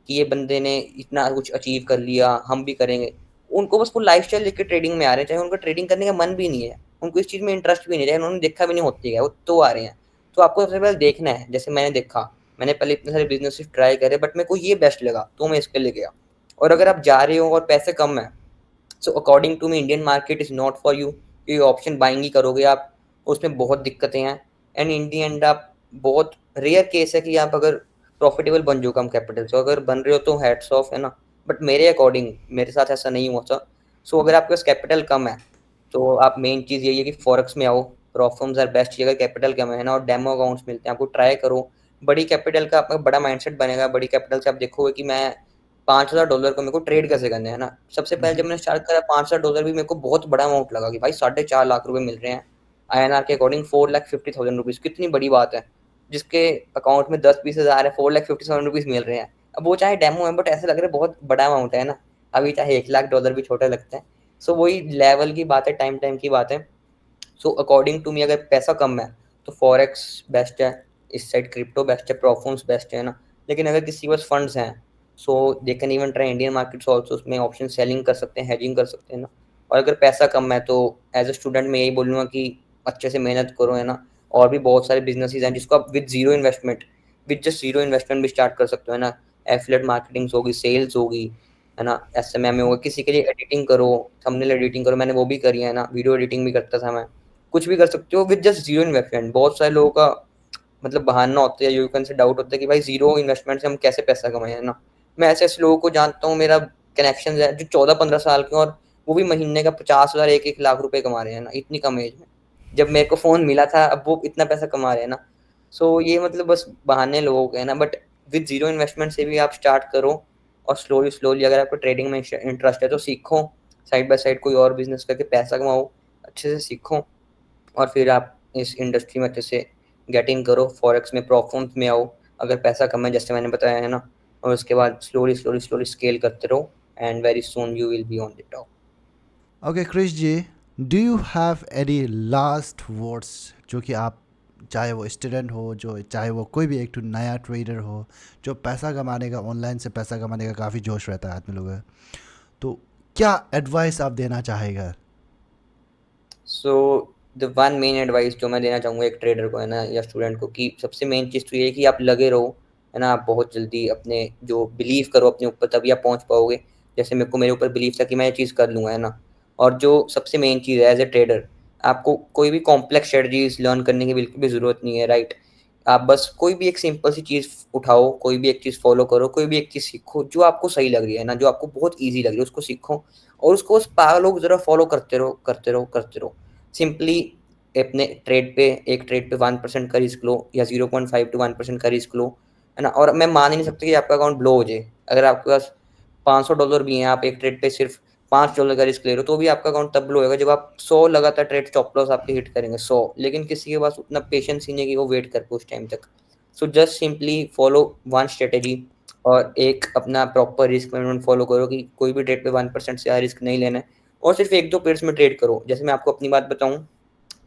कि ये बंदे ने इतना कुछ अचीव कर लिया, हम भी करेंगे। उनको बस वो लाइफ़स्टाइल देख के ट्रेडिंग में आ रहे हैं, चाहे उनका ट्रेडिंग करने का मन भी नहीं है, उनको इस चीज़ में इंटरेस्ट भी नहीं है, चाहे उन्होंने देखा भी नहीं होती है, वो तो आ रहे हैं। तो आपको सबसे पहले देखना है, जैसे मैंने देखा, मैंने पहले इतने सारे बिज़नेसेस ट्राई करे, बट मेरे को ये बेस्ट लगा, तो मैं इस पे ले गया। और अगर आप जा रहे हो और पैसे कम हैं, so according to me Indian market is not for you. ये ऑप्शन बाइंग ही करोगे आप, उसमें बहुत दिक्कतें हैं, एंड इन द एंड आप बहुत रेयर केस है कि आप अगर प्रॉफिटेबल बन जाओ कम कैपिटल से। अगर बन रहे हो तो हैट्स ऑफ, है ना? बट मेरे अकॉर्डिंग मेरे साथ ऐसा नहीं हुआ था। सो अगर आपके पास कैपिटल कम है, तो आप मेन चीज़ यही है कि फॉरेक्स में आओ, प्रॉप फर्म्स आर बेस्ट। अगर कैपिटल कम है ना, और डेमो अकाउंट्स मिलते हैं, आपको ट्राई करो। बड़ी कैपिटल का आपका बड़ा माइंडसेट बनेगा, बड़ी कैपिटल से आप देखोगे कि मैं $5,000 को मेरे को ट्रेड कैसे करने हैं ना। सबसे पहले जब मैंने स्टार्ट करा, $5,000 भी मेरे को बहुत बड़ा अमाउंट लगा कि भाई 4.5 लाख रुपए मिल रहे हैं आईएनआर के अकॉर्डिंग, 4,50,000 रुपीज़, कितनी बड़ी बात है। जिसके अकाउंट में 10-20 हज़ार है, 4,50,000 रुपीज़ मिल रहे हैं। अब वो चाहे डेमो है बट ऐसा लग रहा है बहुत बड़ा अमाउंट है ना, अभी चाहे $1 लाख भी छोटा लगता है। सो वही लेवल की बात है, टाइम टाइम की बात है। सो अकॉर्डिंग टू मी अगर पैसा कम है तो फॉरेक्स बेस्ट है, इस साइड क्रिप्टो बेस्ट है, प्रोफॉर्म्स बेस्ट है ना। लेकिन अगर किसी के पास फंड्स हैं so they can even try Indian markets also, उसमें ऑप्शन सेलिंग कर सकते हैं, हेजिंग कर सकते हैं ना। और अगर पैसा कम है तो एज अ स्टूडेंट मैं यही बोलूँगा कि अच्छे से मेहनत करो है ना। और भी बहुत सारे बिजनेसेस हैं जिसको आप with zero investment, with just zero investment भी स्टार्ट कर सकते हो है ना। एफिलिएट मार्केटिंग होगी, सेल्स होगी है ना, एसएमएम होगा, किसी के लिए एडिटिंग करो, थंबनेल एडिटिंग करो, मैंने वो भी करी है ना, वीडियो एडिटिंग भी करता था मैं। कुछ भी कर सकते हो विद जस्ट जीरो इन्वेस्टमेंट। बहुत सारे लोगों का मतलब बहाना होता है, यू कैन से डाउट होता है कि भाई जीरो इन्वेस्टमेंट से हम कैसे पैसा कमाएं है ना। मैं ऐसे ऐसे लोगों को जानता हूँ, मेरा कनेक्शन है जो 14-15 साल के, और वो भी महीने का 50,000 1-1 लाख रुपए कमा रहे हैं ना, इतनी कम एज में। जब मेरे को फोन मिला था अब वो इतना पैसा कमा रहे हैं ना। सो ये मतलब बस बहाने लोगों के हैं ना, बट विद जीरो इन्वेस्टमेंट से भी आप स्टार्ट करो। और स्लोली स्लोली अगर आपको ट्रेडिंग में इंटरेस्ट है तो सीखो, साइड बाय साइड कोई और बिजनेस करके पैसा कमाओ, अच्छे से सीखो, और फिर आप इस इंडस्ट्री में अच्छे से गेट इन करो, फॉरेक्स में प्रॉफिट में आओ। अगर पैसा कम है जैसे मैंने बताया है ना, और उसके बाद स्लोली स्लोली स्लोली स्केल करते रहो, and very soon you will be on the top. Okay Krish ji, do you have any last words जो कि आप, चाहे वो स्टूडेंट हो, जो चाहे वो कोई भी एक तो नया ट्रेडर हो, जो पैसा कमाने का, ऑनलाइन से पैसा कमाने का काफ़ी जोश रहता है आदमी लोग का, तो क्या एडवाइस आप देना चाहेगा? So the one main advice जो मैं देना चाहूँगा एक ट्रेडर को है ना, या स्टूडेंट को, कि सबसे मेन चीज़ तो ये है कि आप लगे रहो है ना। आप बहुत जल्दी अपने जो बिलीव करो अपने ऊपर, तभी आप पहुँच पाओगे। जैसे मेरे को मेरे ऊपर बिलीव था कि मैं ये चीज़ कर लूँगा है ना। और जो सबसे मेन चीज़ है एज ए ट्रेडर, आपको कोई भी कॉम्प्लेक्स स्ट्रेटजीज लर्न करने की बिल्कुल भी ज़रूरत नहीं है, राइट। आप बस कोई भी एक सिंपल सी चीज़ उठाओ, कोई भी एक चीज़ फॉलो करो, कोई भी एक चीज़ सीखो जो आपको सही लग रही है ना, जो आपको बहुत ईजी लग रही है उसको सीखो, और उसको उस पागलों की तरह फॉलो करते रहो करते रहो करते रहो। सिंपली अपने ट्रेड पे, एक ट्रेड पे 1% का रिस्क लो, या 0.5 टू 1% का रिस्क लो है ना। और मैं मान ही नहीं सकता कि आपका अकाउंट ब्लो हो जाए। अगर आपके पास $500 भी हैं, आप एक ट्रेड पे सिर्फ $5 का रिस्क ले रहे हो, तो भी आपका अकाउंट तब ब्लो होगा जब आप 100 लगातार ट्रेड स्टॉप लॉस आपके हिट करेंगे, 100। लेकिन किसी के पास उतना पेशेंस ही नहीं है कि वो वेट कर पाए उस टाइम तक। So just simply follow one strategy, और एक अपना प्रॉपर रिस्क मैनेजमेंट फॉलो करो कि कोई भी ट्रेड पे 1% से ज़्यादा रिस्क नहीं लेना है, और सिर्फ 1-2 पेयर्स में ट्रेड करो। जैसे मैं आपको अपनी बात बताऊँ,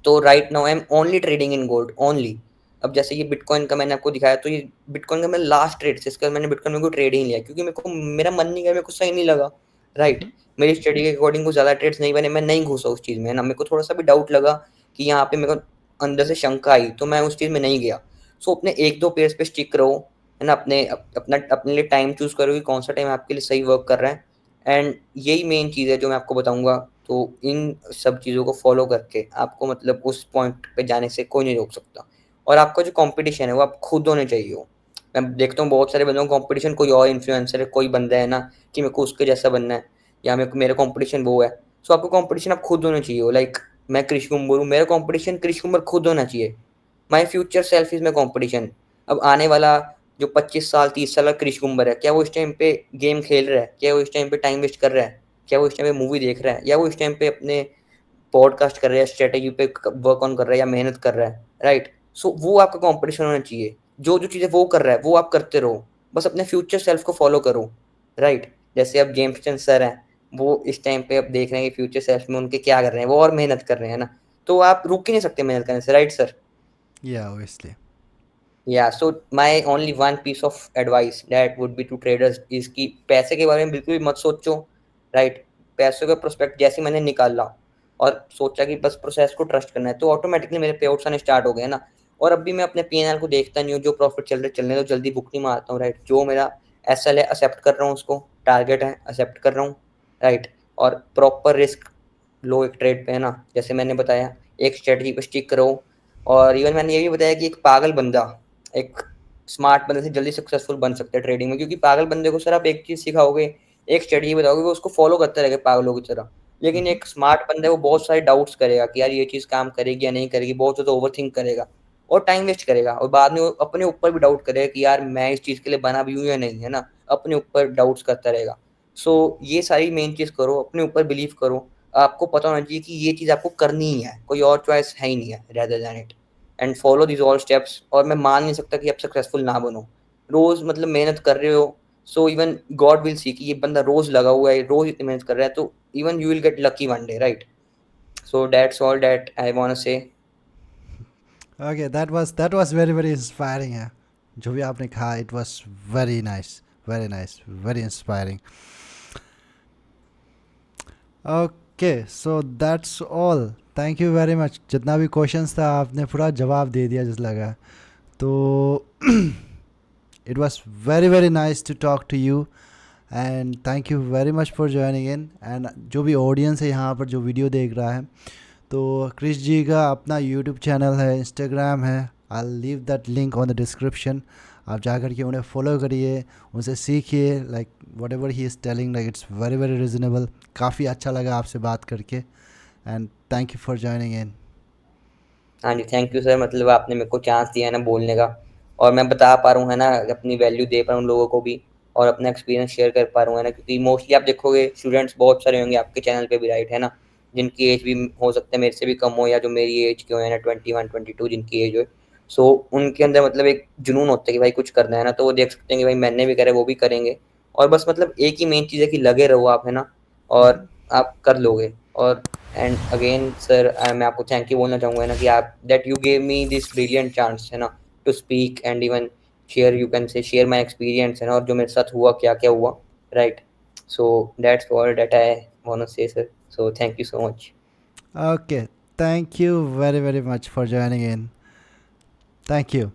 तो right now I am only trading in gold only. अब जैसे ये बिटकॉइन का मैंने आपको दिखाया, तो ये बिटकॉइन का मैं लास्ट ट्रेड से, इसका मैंने बिटकॉइन में कोई ट्रेड ही नहीं लिया, क्योंकि मेरे को मेरा मन नहीं गया, मेरे को सही नहीं लगा, राइट। मेरी स्टडी के अकॉर्डिंग कुछ ज़्यादा ट्रेड्स नहीं बने, मैं नहीं घुसा उस चीज़ में ना। मेरे को थोड़ा सा भी डाउट लगा कि यहाँ पे मेरे को अंदर से शंका आई, तो मैं उस चीज़ में नहीं गया। सो अपने 1-2 पेयर्स पे स्टिक रहो है ना, अपने लिए टाइम चूज करो कि कौन सा टाइम आपके लिए सही वर्क कर रहा है। एंड यही मेन चीज़ है जो मैं आपको बताऊंगा। तो इन सब चीज़ों को फॉलो करके आपको मतलब उस पॉइंट पे जाने से कोई नहीं रोक सकता। और आपका जो कंपटीशन है वो आप खुद होने चाहिए हो। मैं देखता हूँ बहुत सारे बंदों का कंपटीशन कोई और इन्फ्लुएंसर है, कोई बंदा है ना कि मेरे को उसके जैसा बनना है, या मेरा कंपटीशन वो है। सो आपको कंपटीशन आप खुद होने चाहिए हो। लाइक मैं क्रिश कुंबर हूँ, मेरा कंपटीशन क्रिश कुंबर खुद होना चाहिए। My future self is my competition. अब आने वाला जो 25 साल 30 साल का क्रिश कुंबर है, क्या वो इस टाइम पे गेम खेल रहा है, क्या वो इस टाइम पे टाइम वेस्ट कर रहा है, क्या वो इस टाइम पे मूवी देख रहा है, या वो इस टाइम पे अपने पॉडकास्ट कर रहा है, स्ट्रेटेजी पे वर्क ऑन कर रहा है, या मेहनत कर रहा है, राइट। सो वो आपका कंपटीशन होना चाहिए। जो जो चीज़ें वो कर रहा है वो आप करते रहो, बस अपने फ्यूचर सेल्फ को फॉलो करो, राइट। जैसे अब जेम्स चंद सर हैं, वो इस टाइम पे अब देख रहे हैं कि फ्यूचर सेल्फ में उनके क्या कर रहे हैं, वो और मेहनत कर रहे हैं ना। तो आप रुक ही नहीं सकते मेहनत करने से, right sir. Yeah obviously. Yeah so my only one piece of advice that would be to traders is कि पैसे के बारे में बिल्कुल भी मत सोचो, राइट। पैसों का प्रोस्पेक्ट जैसे मैंने निकाला और सोचा कि बस प्रोसेस को ट्रस्ट करना है, तो ऑटोमेटिकली मेरे पे आउट्स आने स्टार्ट हो गए ना। और अभी मैं अपने पीएनएल को देखता नहीं हूँ, जो प्रॉफिट चल रहे चलने तो जल्दी बुक नहीं मारता हूँ, राइट। जो मेरा एसएल है एक्सेप्ट कर रहा हूँ, उसको टारगेट है एक्सेप्ट कर रहा हूँ, राइट। और प्रॉपर रिस्क लो एक ट्रेड पे है ना, जैसे मैंने बताया, एक स्ट्रेटजी पे स्टिक करो। और इवन मैंने ये भी बताया कि एक पागल बंदा एक स्मार्ट बंदे से जल्दी सक्सेसफुल बन सकते हैं ट्रेडिंग में, क्योंकि पागल बंदे को सर आप एक चीज सिखाओगे, एक स्ट्रेटजी बताओगे, वो उसको फॉलो करते रहेगा पागलों की तरह। लेकिन एक स्मार्ट बंदा है वो बहुत सारे डाउट्स करेगा कि यार ये चीज काम करेगी या नहीं करेगी, बहुत ज्यादा ओवर थिंक करेगा और टाइम वेस्ट करेगा, और बाद में वो अपने ऊपर भी डाउट करेगा कि यार मैं इस चीज के लिए बना भी हूँ या नहीं, है ना। अपने ऊपर डाउट्स करता रहेगा। सो ये सारी मेन चीज करो, अपने ऊपर बिलीव करो। आपको पता होना चाहिए कि ये चीज आपको करनी ही है, कोई और चॉइस है ही नहीं है rather than it. And follow this all steps. और मैं मान नहीं सकता कि आप सक्सेसफुल ना बनो। रोज मतलब मेहनत कर रहे हो, so even God will see कि ये बंदा रोज लगा हुआ है, रोज इतनी मेहनत कर रहा है, तो even you will get lucky one day, right? So that's all that I want to say. Okay, that was very very inspiring है जो भी आपने कहा. It was very nice, very nice, very inspiring. Okay, so that's all. Thank you very much. जितना भी questions था आपने पूरा जवाब दे दिया जिस लगा. तो it was very very nice to talk to you and thank you very much for joining in. and जो भी ऑडियंस है यहाँ पर जो वीडियो देख रहा है, तो क्रिश जी का अपना यूट्यूब चैनल है, इंस्टाग्राम है. I leave that link on the description. आप जा कर के उन्हें फॉलो करिए, उनसे सीखिए. Like what ever he is telling, like it's very very reasonable. काफ़ी अच्छा लगा आपसे बात करके and thank you for joining इन. हाँ जी, थैंक यू सर. मतलब आपने मेरे को चांस दिया है ना बोलने का, और मैं बता पा रहा हूँ है ना, अपनी वैल्यू दे पा रहा हूँ लोगों को भी, और अपना एक्सपीरियंस शेयर कर पा रहा हूँ है ना, क्योंकि मोस्टली आप देखोगे स्टूडेंट्स बहुत सारे होंगे आपके चैनल पे भी, राइट है ना, जिनकी एज भी हो सकता है मेरे से भी कम हो, या जो मेरी एज के हो है ना, 21 22 जिनकी एज हो. सो उनके अंदर मतलब एक जुनून होता है कि भाई कुछ करना है ना, तो वो देख सकते हैं कि भाई मैंने भी करा है, वो भी करेंगे. और बस मतलब एक ही मेन चीज़ है कि लगे रहो आप है ना, और आप कर लोगे. और एंड अगेन सर, मैं आपको थैंक यू बोलना चाहूँगा ना कि आप that you gave me this brilliant chance है ना, to speak and even share, you can say share my experience है ना, और जो मेरे साथ हुआ, क्या क्या हुआ, right? So that's all that I want to say sir. So thank you so much. Okay, thank you very very much for joining in. Thank you.